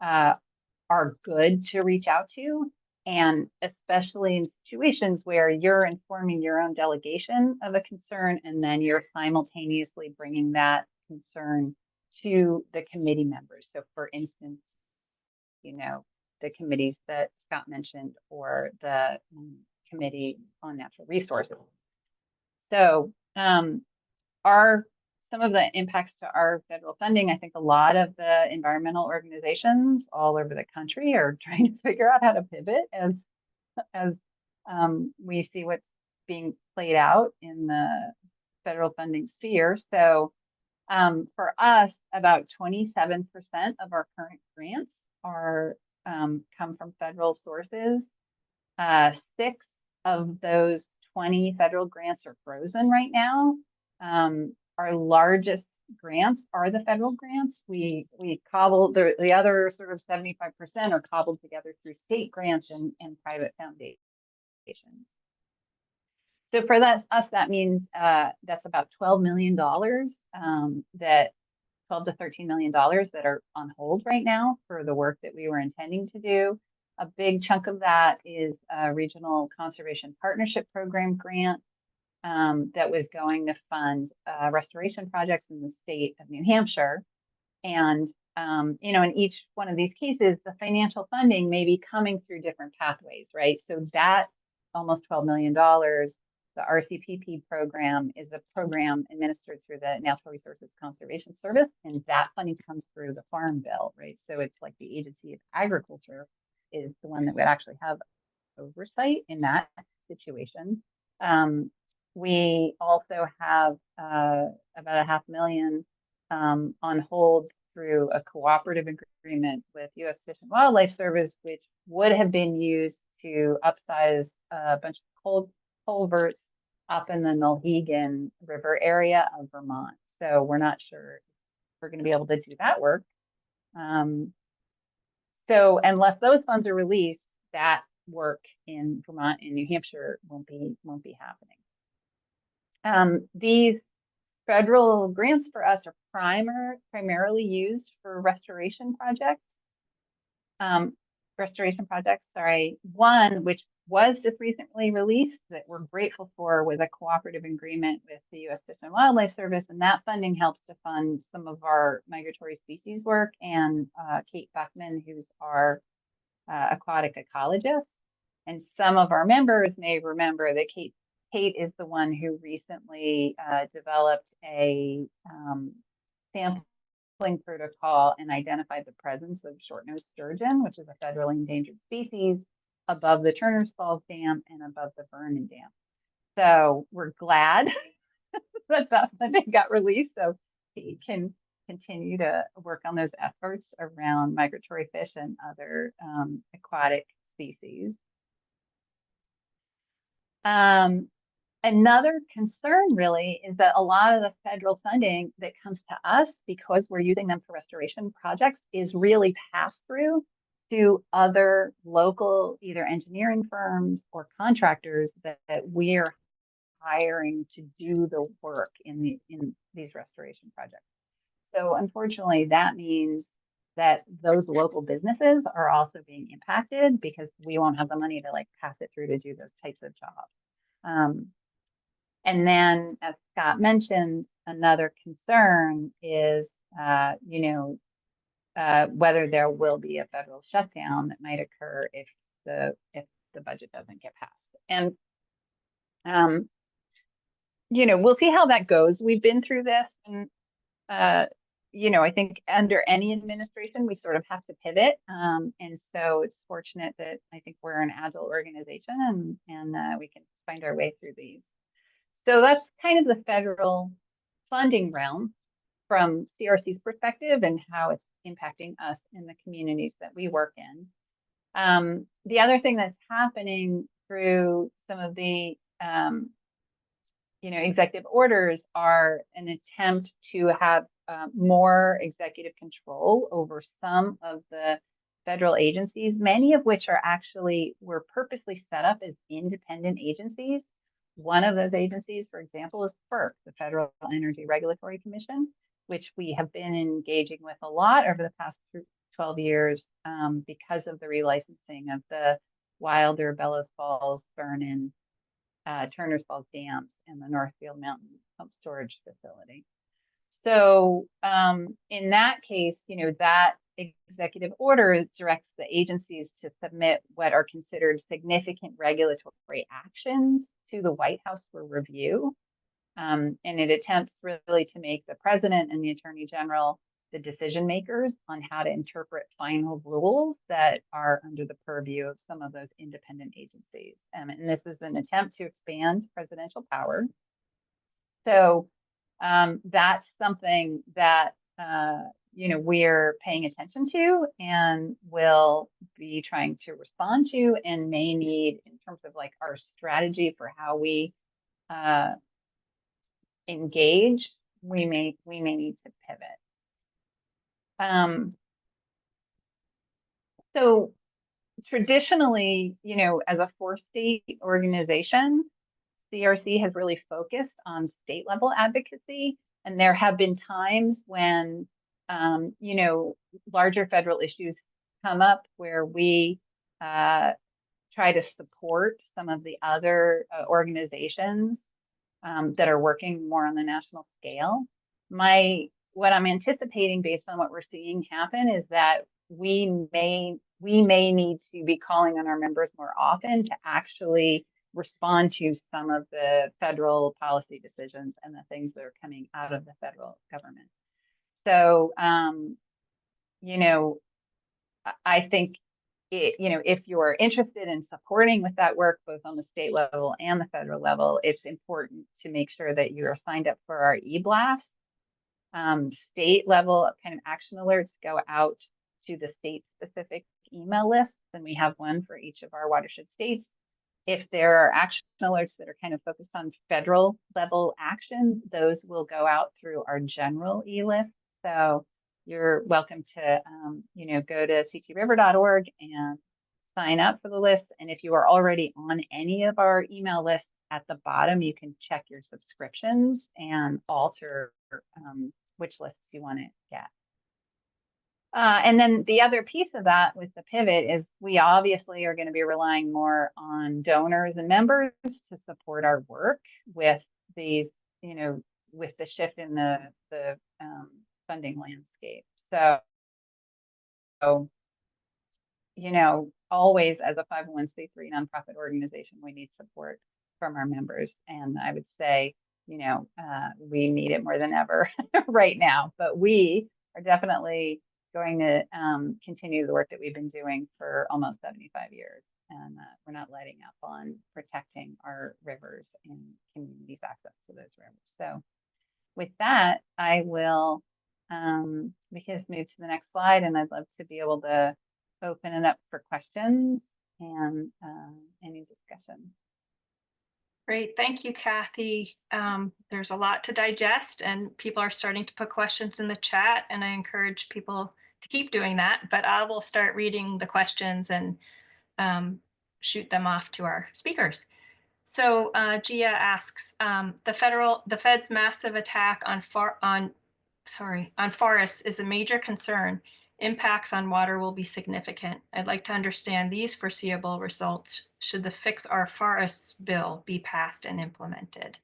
are good to reach out to. And especially in situations where you're informing your own delegation of a concern, and then you're simultaneously bringing that concern to the committee members. So for instance, you know, the committees that Scott mentioned, or the Committee on Natural Resources. So some of the impacts to our federal funding, I think a lot of the environmental organizations all over the country are trying to figure out how to pivot as we see what's being played out in the federal funding sphere. So for us, about 27% of our current grants are come from federal sources. 6 of those 20 federal grants are frozen right now. Our largest grants are the federal grants. We cobbled the other sort of 75% are cobbled together through state grants and private foundations. So for us, that means that's about $12 million, that $12 to $13 million that are on hold right now for the work that we were intending to do. A big chunk of that is a Regional Conservation Partnership Program grant that was going to fund restoration projects in the state of New Hampshire. And, you know, in each one of these cases, the financial funding may be coming through different pathways, right? So that almost $12 million, the RCPP program, is a program administered through the Natural Resources Conservation Service, and that funding comes through the Farm Bill, right? So it's like the Agency of Agriculture is the one that would actually have oversight in that situation. We also have about $500,000 on hold through a cooperative agreement with U.S. Fish and Wildlife Service, which would have been used to upsize a bunch of culverts up in the Mohegan River area of Vermont. So we're not sure if we're going to be able to do that work. So unless those funds are released, that work in Vermont and New Hampshire won't be happening. These federal grants for us are primarily used for restoration projects. One, which was just recently released that we're grateful for, was a cooperative agreement with the U.S. Fish and Wildlife Service, and that funding helps to fund some of our migratory species work. And Kate Buckman, who's our aquatic ecologist, and some of our members may remember that Kate is the one who recently developed a sampling protocol and identified the presence of short-nosed sturgeon, which is a federally endangered species, above the Turner's Falls Dam and above the Vernon Dam. So we're glad that funding got released, so he can continue to work on those efforts around migratory fish and other aquatic species. Another concern really is that a lot of the federal funding that comes to us, because we're using them for restoration projects, is really passed through to other local, either engineering firms or contractors that we're hiring to do the work in these restoration projects. So unfortunately, that means that those local businesses are also being impacted because we won't have the money to like pass it through to do those types of jobs. And then, as Scott mentioned, another concern is, whether there will be a federal shutdown that might occur if the budget doesn't get passed. And we'll see how that goes. We've been through this, and I think under any administration, we sort of have to pivot. And so it's fortunate that I think we're an agile organization, and we can find our way through these. So that's kind of the federal funding realm. from CRC's perspective and how it's impacting us in the communities that we work in. The other thing that's happening through some of the executive orders are an attempt to have more executive control over some of the federal agencies, many of which were purposely set up as independent agencies. One of those agencies, for example, is FERC, the Federal Energy Regulatory Commission, which we have been engaging with a lot over the past 12 years because of the relicensing of the Wilder, Bellows Falls, Vernon, Turner's Falls dams and the Northfield Mountain Pump Storage Facility. So in that case, that executive order directs the agencies to submit what are considered significant regulatory actions to the White House for review. And it attempts really to make the president and the attorney general the decision makers on how to interpret final rules that are under the purview of some of those independent agencies. And this is an attempt to expand presidential power. So that's something that we're paying attention to and will be trying to respond to, and may need, in terms of like our strategy for how we engage, we may need to pivot. So traditionally, as a 4-state organization, CRC has really focused on state level advocacy. And there have been times when, larger federal issues come up where we try to support some of the other organizations that are working more on the national scale. What I'm anticipating based on what we're seeing happen is that we may need to be calling on our members more often to actually respond to some of the federal policy decisions and the things that are coming out of the federal government. So, I think if you're interested in supporting with that work, both on the state level and the federal level, it's important to make sure that you're signed up for our e-blast. State level kind of action alerts go out to the state specific email lists, and we have one for each of our watershed states. If there are action alerts that are kind of focused on federal level action, those will go out through our general e-list. So you're welcome to go to ctriver.org and sign up for the list. And if you are already on any of our email lists, at the bottom, you can check your subscriptions and alter which lists you want to get. And then the other piece of that with the pivot is we obviously are going to be relying more on donors and members to support our work with these, with the shift in the funding landscape. So, always as a 501c3 nonprofit organization, we need support from our members. And I would say, we need it more than ever right now, but we are definitely going to continue the work that we've been doing for almost 75 years. And we're not letting up on protecting our rivers and communities' access to those rivers. So with that, I will, we can just move to the next slide, and I'd love to be able to open it up for questions and any discussion. Great. Thank you, Kathy. There's a lot to digest, and people are starting to put questions in the chat, and I encourage people to keep doing that. But I will start reading the questions and shoot them off to our speakers. So Gia asks, the Fed's massive attack on forests is a major concern. Impacts on water will be significant. I'd like to understand these foreseeable results should the Fix Our Forests bill be passed and implemented.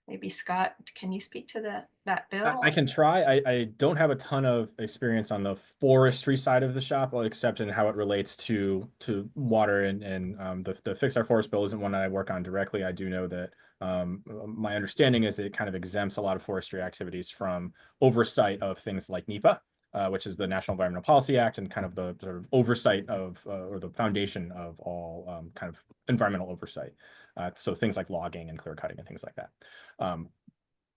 Maybe Scott, can you speak to that bill? I can try. I don't have a ton of experience on the forestry side of the shop, except in how it relates to water, and the Fix Our Forest bill isn't one that I work on directly. I do know that my understanding is that it kind of exempts a lot of forestry activities from oversight of things like NEPA, which is the National Environmental Policy Act, and kind of the sort of oversight of, or the foundation of all kind of environmental oversight. So things like logging and clear cutting and things like that.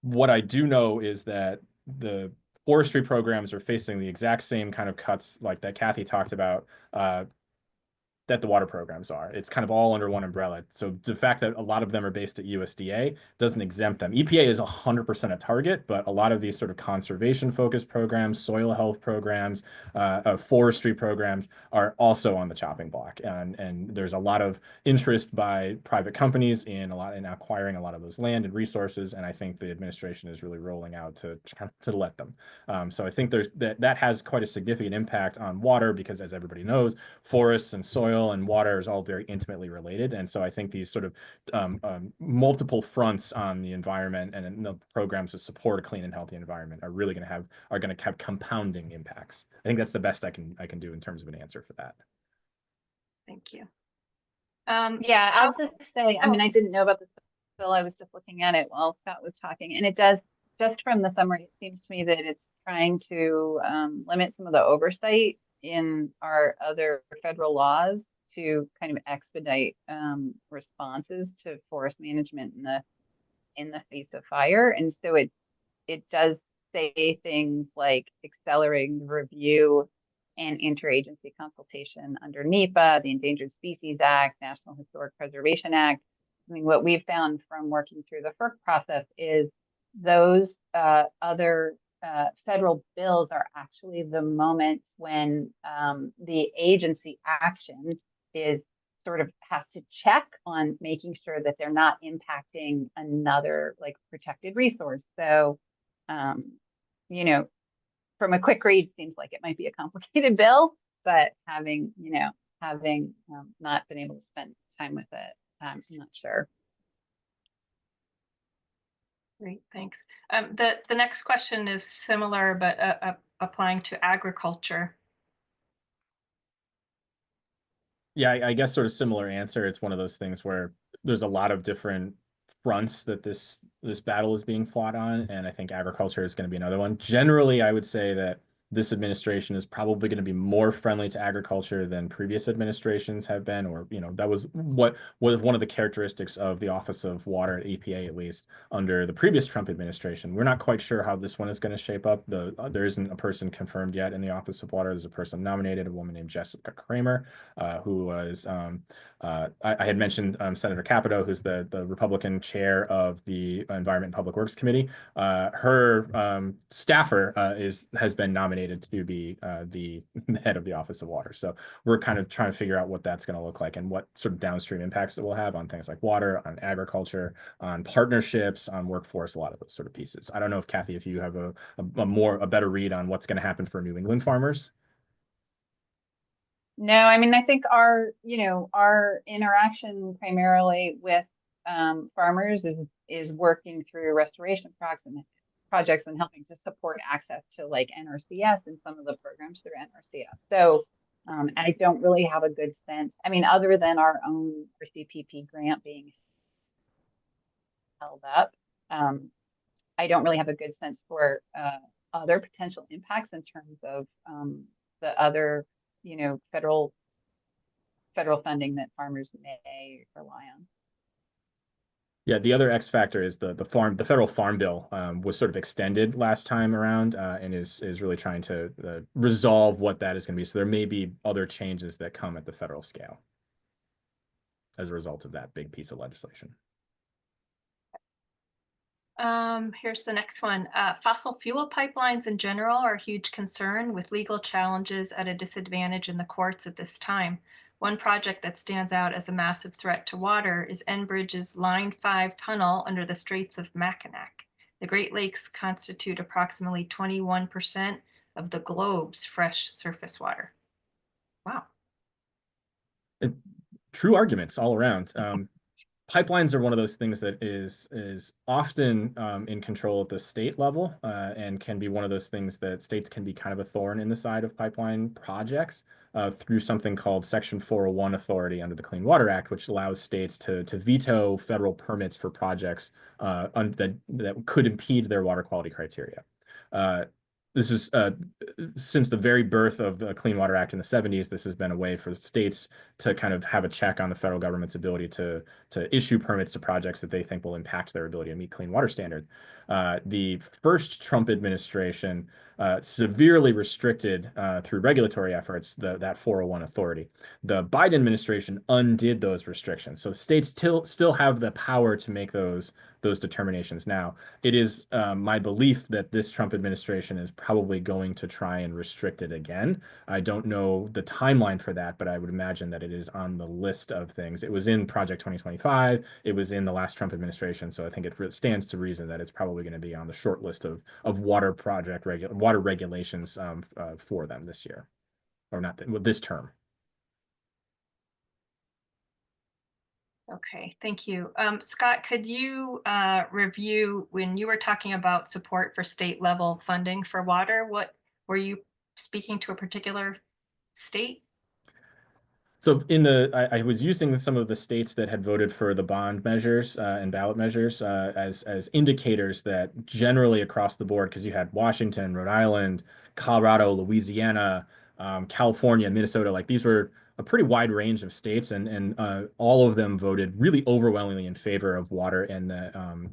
What I do know is that the forestry programs are facing the exact same kind of cuts like that Kathy talked about, that the water programs are. It's kind of all under one umbrella. So the fact that a lot of them are based at USDA doesn't exempt them. EPA is 100% a target, but a lot of these sort of conservation focused programs, soil health programs, forestry programs are also on the chopping block. And there's a lot of interest by private companies in acquiring a lot of those land and resources. And I think the administration is really rolling out to let them. So I think that has quite a significant impact on water because, as everybody knows, forests and soil and water is all very intimately related. And so I think these sort of multiple fronts on the environment and the programs to support a clean and healthy environment are really going to have compounding impacts. I think that's the best I can do in terms of an answer for that. Thank you. Yeah, I'll just say, I mean, I didn't know about this bill. I was just looking at it while Scott was talking, and it does, just from the summary, it seems to me that it's trying to limit some of the oversight in our other federal laws to kind of expedite responses to forest management in the face of fire. And so it does say things like accelerating the review and interagency consultation under NEPA, the Endangered Species Act, National Historic Preservation Act. I mean, what we've found from working through the FERC process is those other federal bills are actually the moments when the agency action is sort of has to check on making sure that they're not impacting another like protected resource. So, you know, from a quick read, seems like it might be a complicated bill, but having not been able to spend time with it, I'm not sure. Great, thanks. The next question is similar, but applying to agriculture. Yeah, I guess sort of similar answer. It's one of those things where there's a lot of different fronts that this battle is being fought on, and I think agriculture is going to be another one. Generally, I would say that this administration is probably going to be more friendly to agriculture than previous administrations have been, or that was what was one of the characteristics of the Office of Water at EPA, at least under the previous Trump administration. We're not quite sure how this one is going to shape up. There isn't a person confirmed yet in the Office of Water. There's a person nominated, a woman named Jessica Kramer, who was I had mentioned Senator Capito, who's the Republican chair of the Environment and Public Works Committee. Her staffer has been nominated to be the head of the Office of Water. So we're kind of trying to figure out what that's going to look like and what sort of downstream impacts it will have on things like water, on agriculture, on partnerships, on workforce, a lot of those sort of pieces. I don't know if Kathy, if you have a better read on what's going to happen for New England farmers. No, I mean, I think our interaction primarily with farmers is working through restoration projects and helping to support access to like NRCS and some of the programs through NRCS. So I don't really have a good sense. I mean, other than our own CPP grant being held up, I don't really have a good sense for other potential impacts in terms of the other federal funding that farmers may rely on. Yeah, the other X factor is the federal farm bill was sort of extended last time around and is really trying to resolve what that is going to be. So there may be other changes that come at the federal scale as a result of that big piece of legislation. Here's the next one. Fossil fuel pipelines in general are a huge concern, with legal challenges at a disadvantage in the courts at this time. One project that stands out as a massive threat to water is Enbridge's Line 5 tunnel under the Straits of Mackinac. The Great Lakes constitute approximately 21% of the globe's fresh surface water. Wow. True arguments all around. Pipelines are one of those things that is often in control at the state level and can be one of those things that states can be kind of a thorn in the side of pipeline projects through something called Section 401 authority under the Clean Water Act, which allows states to veto federal permits for projects that could impede their water quality criteria. this is since the very birth of the Clean Water Act in the 70s, this has been a way for states to kind of have a check on the federal government's ability to issue permits to projects that they think will impact their ability to meet clean water standard. The first Trump administration severely restricted through regulatory efforts that 401 authority. The Biden administration undid those restrictions, so states still have the power to make those determinations now. It is my belief that this Trump administration is probably going to try and restrict it again. I don't know the timeline for that, but I would imagine that it is on the list of things. It was in Project 2025. It was in the last Trump administration, so I think it stands to reason that it's probably going to be on the short list of water regulations for them this year, or not this term. Okay, thank you. Scott, could you review when you were talking about support for state level funding for water? What were you speaking to a particular state? So I was using some of the states that had voted for the bond measures and ballot measures as indicators that generally across the board, because you had Washington, Rhode Island, Colorado, Louisiana, California, Minnesota, like these were a pretty wide range of states, and all of them voted really overwhelmingly in favor of water in the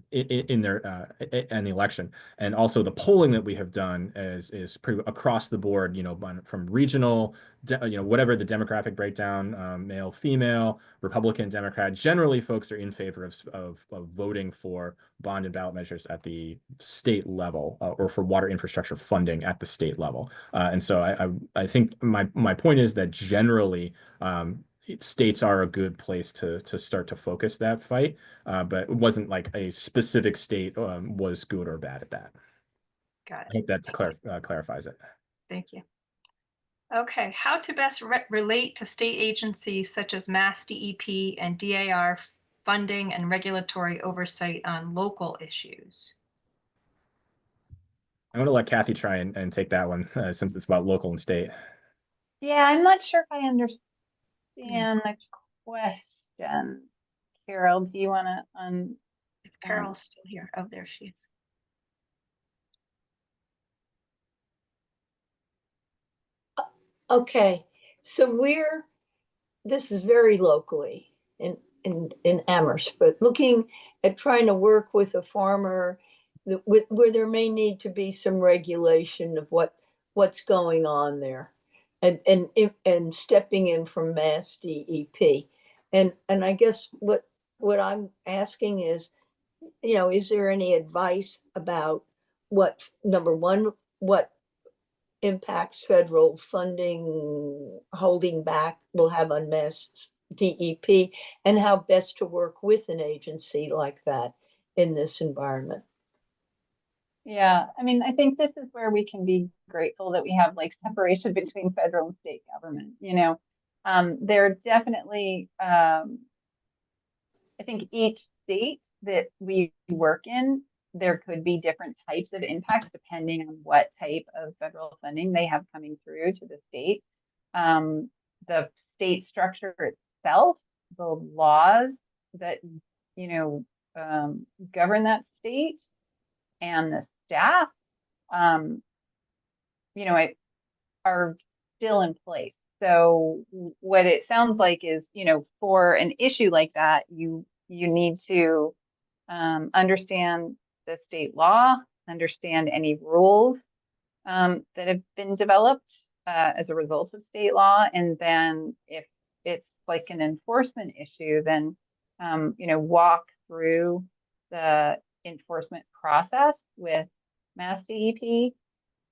election. And also the polling that we have done is pretty across the board, you know, from regional, whatever the demographic breakdown, male, female, Republican, Democrat, generally folks are in favor of voting for bond and ballot measures at the state level or for water infrastructure funding at the state level. And so I think my point is that generally states are a good place to start to focus that fight, but it wasn't like a specific state was good or bad at that. Got it. I hope that clarifies it. Thank you. Okay, how to best relate to state agencies such as Mass DEP and DAR funding and regulatory oversight on local issues? I'm going to let Kathy try and take that one since it's about local and state. Yeah, I'm not sure if I understand the question. Carol, do you want to If Carol's still here. Oh, there she is. Okay, so this is very locally in Amherst, but looking at trying to work with a farmer where there may need to be some regulation of what's going on there, and stepping in from Mass DEP, and I guess what I'm asking is, is there any advice about number one, what impacts federal funding holding back will have on Mass DEP, and how best to work with an agency like that in this environment? Yeah, I mean, I think this is where we can be grateful that we have like separation between federal and state government. There are definitely, I think each state that we work in, there could be different types of impacts depending on what type of federal funding they have coming through to the state. The state structure itself, the laws that, govern that state, and the staff, are still in place. So what it sounds like is, for an issue like that, you need to understand the state law, understand any rules that have been developed as a result of state law. And then if it's like an enforcement issue, then, walk through the enforcement process with Mass DEP.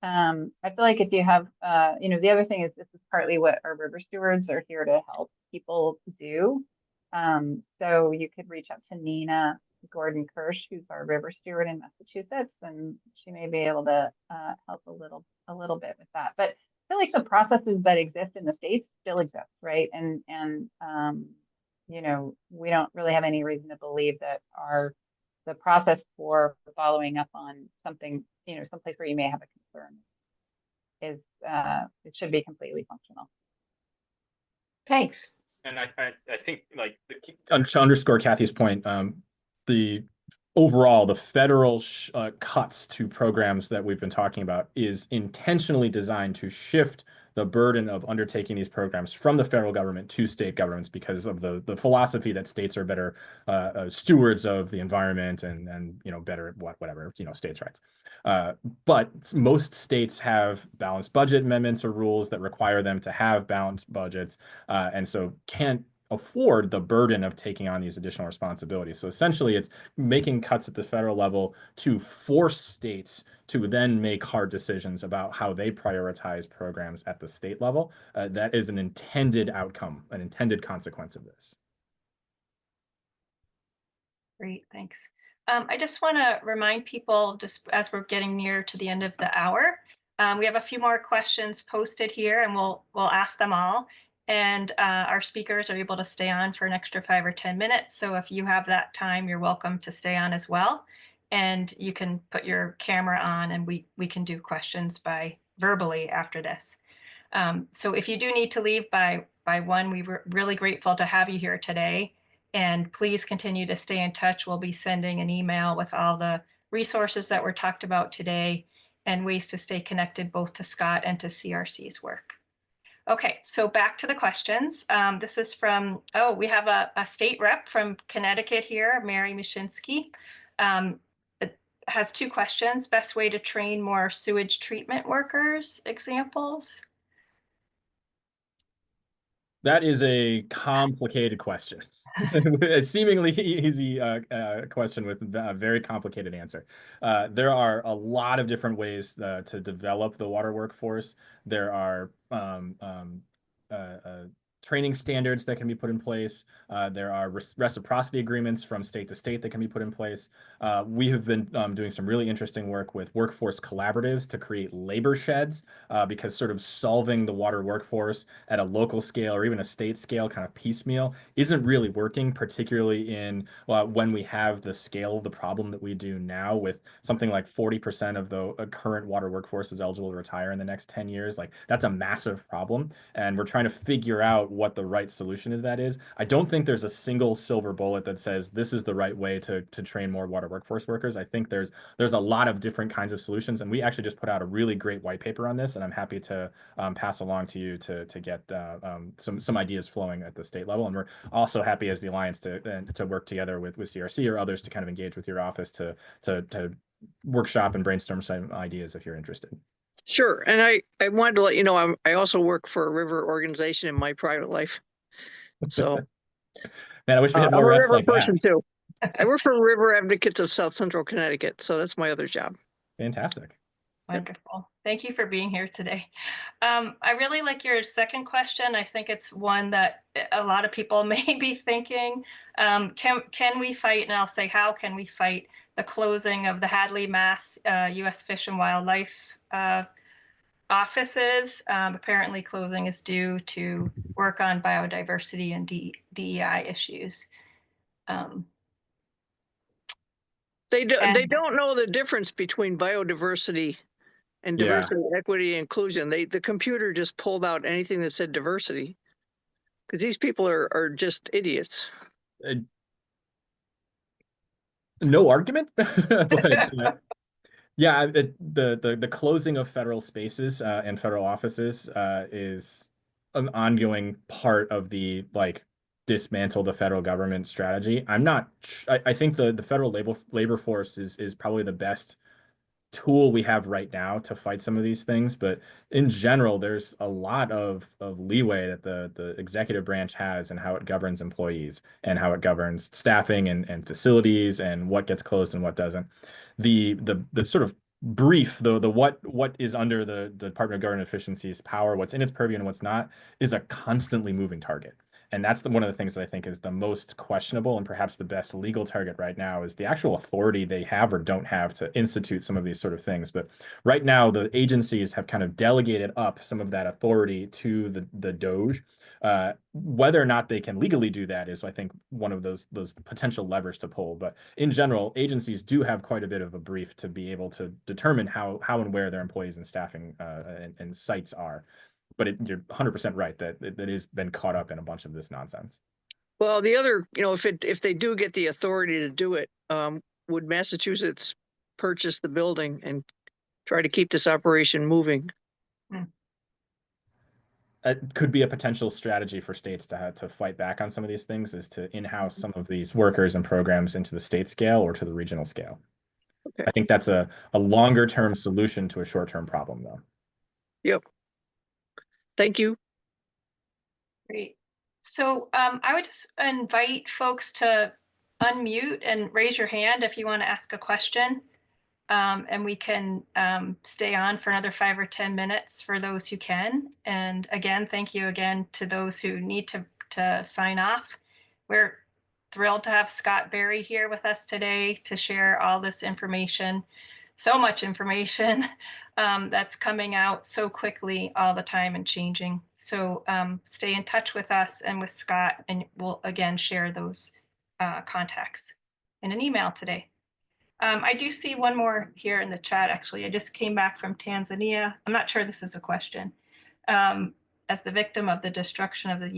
I feel like if you have, the other thing is this is partly what our river stewards are here to help people do. So you could reach out to Nina Gordon Kirsch, who's our river steward in Massachusetts, and she may be able to help a little bit with that. But I feel like the processes that exist in the states still exist, right? And we don't really have any reason to believe that the process for following up on something, someplace where you may have a concern is it should be completely functional. Thanks. And I think, like, to underscore Kathy's point, the overall, the federal cuts to programs that we've been talking about is intentionally designed to shift the burden of undertaking these programs from the federal government to state governments because of the philosophy that states are better stewards of the environment and better at whatever states' rights. But most states have balanced budget amendments or rules that require them to have balanced budgets, and so can't afford the burden of taking on these additional responsibilities. So essentially, it's making cuts at the federal level to force states to then make hard decisions about how they prioritize programs at the state level. That is an intended outcome, an intended consequence of this. Great, thanks. I just want to remind people, just as we're getting near to the end of the hour, we have a few more questions posted here, and we'll ask them all. And our speakers are able to stay on for an extra 5 or 10 minutes. So if you have that time, you're welcome to stay on as well. And you can put your camera on, and we can do questions by verbally after this. So if you do need to leave by 1, we were really grateful to have you here today. And please continue to stay in touch. We'll be sending an email with all the resources that were talked about today and ways to stay connected both to Scott and to CRC's work. Okay, so back to the questions. This is from, we have a state rep from Connecticut here, Mary Mashinsky. It has 2 questions. Best way to train more sewage treatment workers, examples? That is a complicated question. A seemingly easy question with a very complicated answer. There are a lot of different ways to develop the water workforce. There are training standards that can be put in place. There are reciprocity agreements from state to state that can be put in place. We have been doing some really interesting work with workforce collaboratives to create labor sheds because sort of solving the water workforce at a local scale or even a state scale kind of piecemeal isn't really working, particularly in when we have the scale of the problem that we do now with something like 40% of the current water workforce is eligible to retire in the next 10 years. Like that's a massive problem. And we're trying to figure out what the right solution is that is. I don't think there's a single silver bullet that says this is the right way to train more water workforce workers. I think there's a lot of different kinds of solutions, and we actually just put out a really great white paper on this, and I'm happy to pass along to you to get some ideas flowing at the state level. And we're also happy as the Alliance to work together with CRC or others to kind of engage with your office to workshop and brainstorm some ideas if you're interested. Sure. And I wanted to let you know, I also work for a river organization in my private life. So man, I wish we had more I'm a reps river like person that. too. I work for River Advocates of South Central Connecticut. So that's my other job. Fantastic. Wonderful. Thank you for being here today. I really like your second question. I think it's one that a lot of people may be thinking, can we fight, and I'll say, how can we fight the closing of the Hadley, Mass. U.S. Fish and Wildlife offices? Apparently closing is due to work on biodiversity and DEI issues. They don't know the difference between biodiversity and diversity, equity, and inclusion. The computer just pulled out anything that said diversity because these people are just idiots. No argument, but yeah, the closing of federal spaces and federal offices is an ongoing part of the dismantle the federal government strategy. I think the federal labor force is probably the best tool we have right now to fight some of these things, but in general there's a lot of leeway that the executive branch has in how it governs employees and how it governs staffing and facilities and what gets closed and what doesn't. The sort of brief, the what is under the Department of Government Efficiency's power, what's in its purview and what's not, is a constantly moving target. And that's one of the things that I think is the most questionable and perhaps the best legal target right now is the actual authority they have or don't have to institute some of these sort of things. But right now, the agencies have kind of delegated up some of that authority to the DOJ. Whether or not they can legally do that is, I think, one of those potential levers to pull. But in general, agencies do have quite a bit of a brief to be able to determine how and where their employees and staffing and sites are. But you're 100% right that it has been caught up in a bunch of this nonsense. Well, the other, if they do get the authority to do it, would Massachusetts purchase the building and try to keep this operation moving? It could be a potential strategy for states to fight back on some of these things, is to in-house some of these workers and programs into the state scale or to the regional scale. Okay. I think that's a longer term solution to a short term problem, though. Yep. Thank you. Great. So I would just invite folks to unmute and raise your hand if you want to ask a question. And we can stay on for another 5 or 10 minutes for those who can. And again, thank you again to those who need to sign off. We're thrilled to have Scott Berry here with us today to share all this information, so much information that's coming out so quickly all the time and changing. So stay in touch with us and with Scott, and we'll again share those contacts in an email today. I do see one more here in the chat, actually. I just came back from Tanzania. I'm not sure this is a question. As the victim of the destruction of the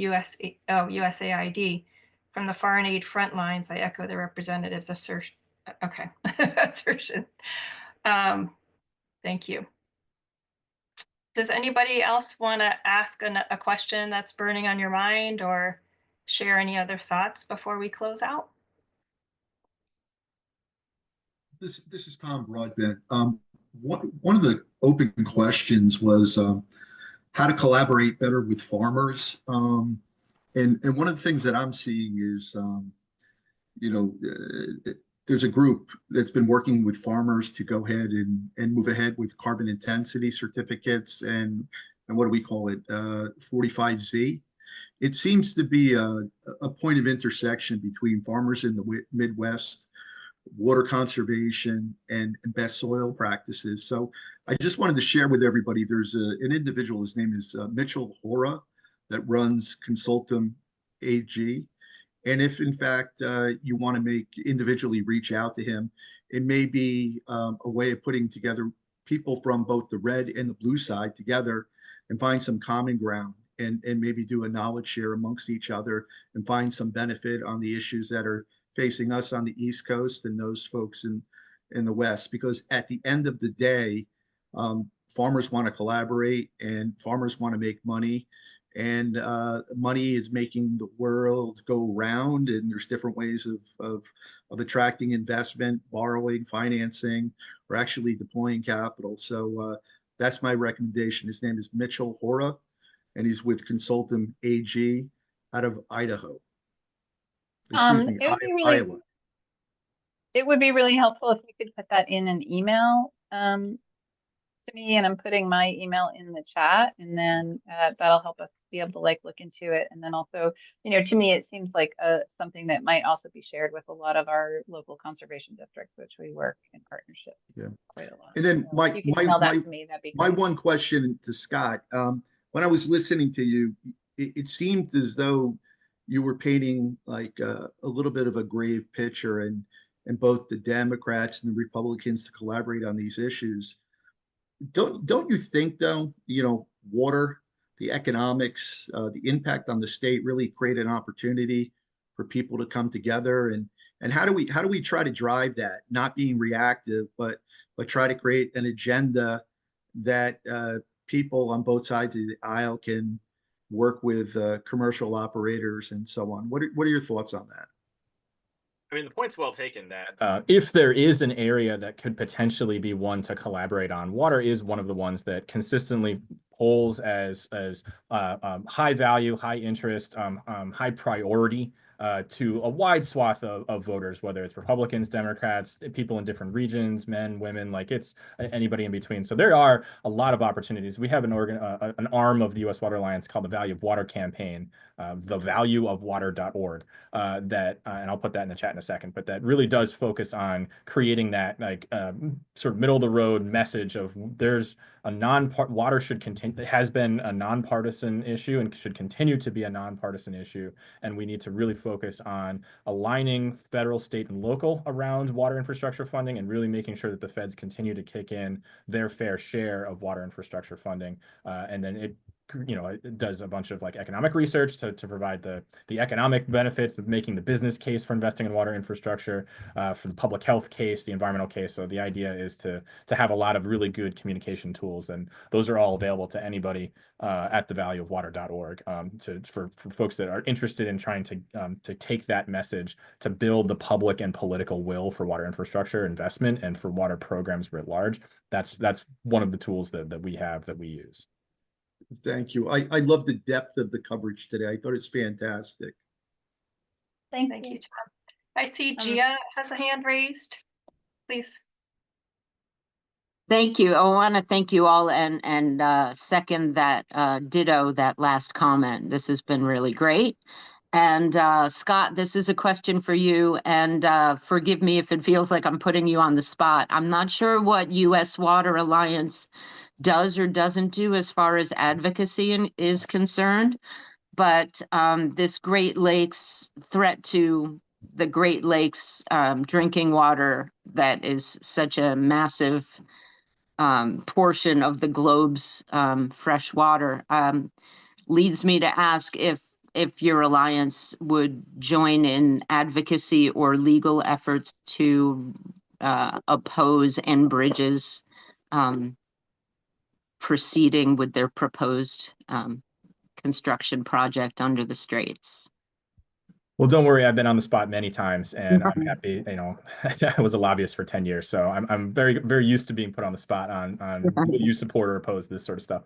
USAID from the foreign aid front lines, I echo the representative's assertion. Okay, assertion. Thank you. Does anybody else want to ask a question that's burning on your mind or share any other thoughts before we close out? This is Tom Broadbent. One of the open questions was how to collaborate better with farmers. And one of the things that I'm seeing is, there's a group that's been working with farmers to go ahead and move ahead with carbon intensity certificates and what do we call it, 45Z. It seems to be a point of intersection between farmers in the Midwest, water conservation, and best soil practices. So I just wanted to share with everybody, there's an individual, his name is Mitchell Hora, that runs Consultum AG. And if in fact you want to individually reach out to him, it may be a way of putting together people from both the red and the blue side together and find some common ground and maybe do a knowledge share amongst each other and find some benefit on the issues that are facing us on the East Coast and those folks in the West. Because at the end of the day, farmers want to collaborate and farmers want to make money, and money is making the world go round, and there's different ways of attracting investment, borrowing, financing, or actually deploying capital. So that's my recommendation. His name is Mitchell Hora, and he's with Consultum AG out of Idaho. Excuse me, Iowa. It would be really helpful if you could put that in an email to me, and I'm putting my email in the chat, and then that'll help us be able to look into it. And then also, to me, it seems like something that might also be shared with a lot of our local conservation districts, which we work in partnership quite a lot. And then so my one question to Scott, when I was listening to you, it seemed as though you were painting a little bit of a grave picture, and both the Democrats and the Republicans to collaborate on these issues. Don't you think, though, water, the economics, the impact on the state really create an opportunity for people to come together? And how do we try to drive that, not being reactive, but try to create an agenda that people on both sides of the aisle can work with commercial operators and so on? What are your thoughts on that? I mean, the point's well taken that if there is an area that could potentially be one to collaborate on, water is one of the ones that consistently polls as high value, high interest, high priority to a wide swath of voters, whether it's Republicans, Democrats, people in different regions, men, women, it's anybody in between. So there are a lot of opportunities. We have an arm of the U.S. Water Alliance called the Value of Water Campaign, thevalueofwater.org, that, and I'll put that in the chat in a second, but that really does focus on creating that sort of middle of the road message of there's water should continue, it has been a nonpartisan issue and should continue to be a nonpartisan issue. And we need to really focus on aligning federal, state, and local around water infrastructure funding and really making sure that the feds continue to kick in their fair share of water infrastructure funding. And then it does a bunch of like economic research to provide the economic benefits of making the business case for investing in water infrastructure, for the public health case, the environmental case. So the idea is to have a lot of really good communication tools, and those are all available to anybody at thevalueofwater.org, for folks that are interested in trying to take that message to build the public and political will for water infrastructure investment and for water programs writ large. That's one of the tools that we have that we use. Thank you. I love the depth of the coverage today. I thought it's fantastic. Thank Thank you. you, Tom. I see Gia has a hand raised. Please. Thank you. I want to thank you all and second that ditto that last comment. This has been really great. And Scott, this is a question for you, and forgive me if it feels like I'm putting you on the spot. I'm not sure what U.S. Water Alliance does or doesn't do as far as advocacy is concerned, but this Great Lakes threat to the Great Lakes drinking water that is such a massive portion of the globe's fresh water leads me to ask if your alliance would join in advocacy or legal efforts to oppose Enbridge's proceeding with their proposed construction project under the straits. Well, don't worry. I've been on the spot many times, and I'm happy. I was a lobbyist for 10 years, so I'm very, very used to being put on the spot on will you support or oppose this sort of stuff.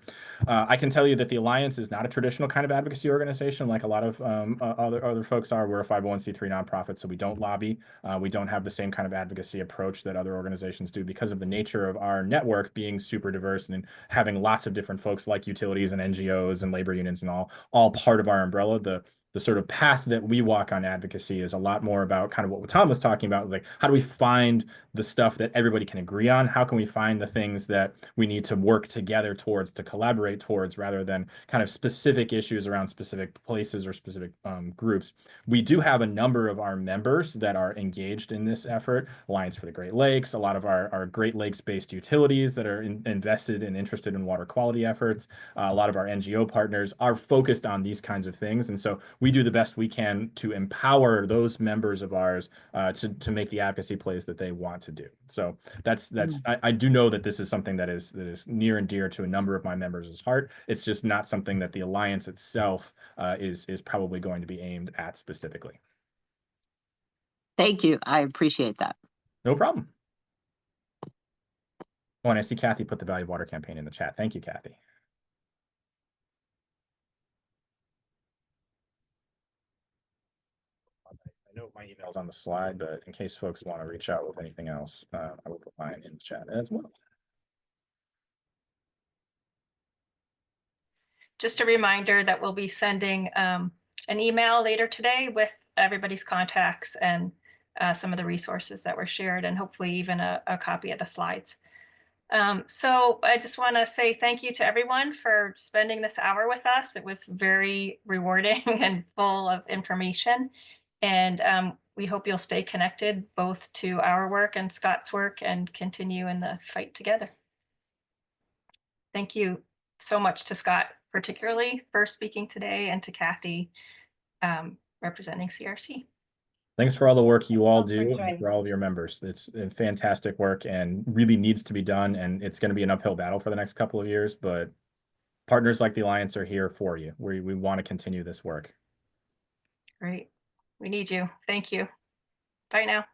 I can tell you that the Alliance is not a traditional kind of advocacy organization like a lot of other folks are. We're a 501c3 nonprofit, so we don't lobby. We don't have the same kind of advocacy approach that other organizations do because of the nature of our network being super diverse and having lots of different folks like utilities and NGOs and labor unions and all part of our umbrella. The sort of path that we walk on advocacy is a lot more about kind of what Tom was talking about, like how do we find the stuff that everybody can agree on? How can we find the things that we need to work together towards, to collaborate towards, rather than kind of specific issues around specific places or specific groups? We do have a number of our members that are engaged in this effort. Alliance for the Great Lakes, a lot of our Great Lakes-based utilities that are invested and interested in water quality efforts. A lot of our NGO partners are focused on these kinds of things. And so we do the best we can to empower those members of ours to make the advocacy plays that they want to do. So I do know that this is something that is near and dear to a number of my members' heart. It's just not something that the Alliance itself is probably going to be aimed at specifically. Thank you. I appreciate that. No problem. Oh, and I see Kathy put the Value of Water campaign in the chat. Thank you, Kathy. I know my email's on the slide, but in case folks want to reach out with anything else, I will put mine in the chat as well. Just a reminder that we'll be sending an email later today with everybody's contacts and some of the resources that were shared, and hopefully even a copy of the slides. So I just want to say thank you to everyone for spending this hour with us. It was very rewarding and full of information. And we hope you'll stay connected both to our work and Scott's work and continue in the fight together. Thank you so much to Scott, particularly for speaking today, and to Kathy representing CRC. Thanks for all the work you all do and for all of your members. It's fantastic work and really needs to be done. And it's going to be an uphill battle for the next couple of years, but partners like the Alliance are here for you. We want to continue this work. Great. We need you. Thank you. Bye now.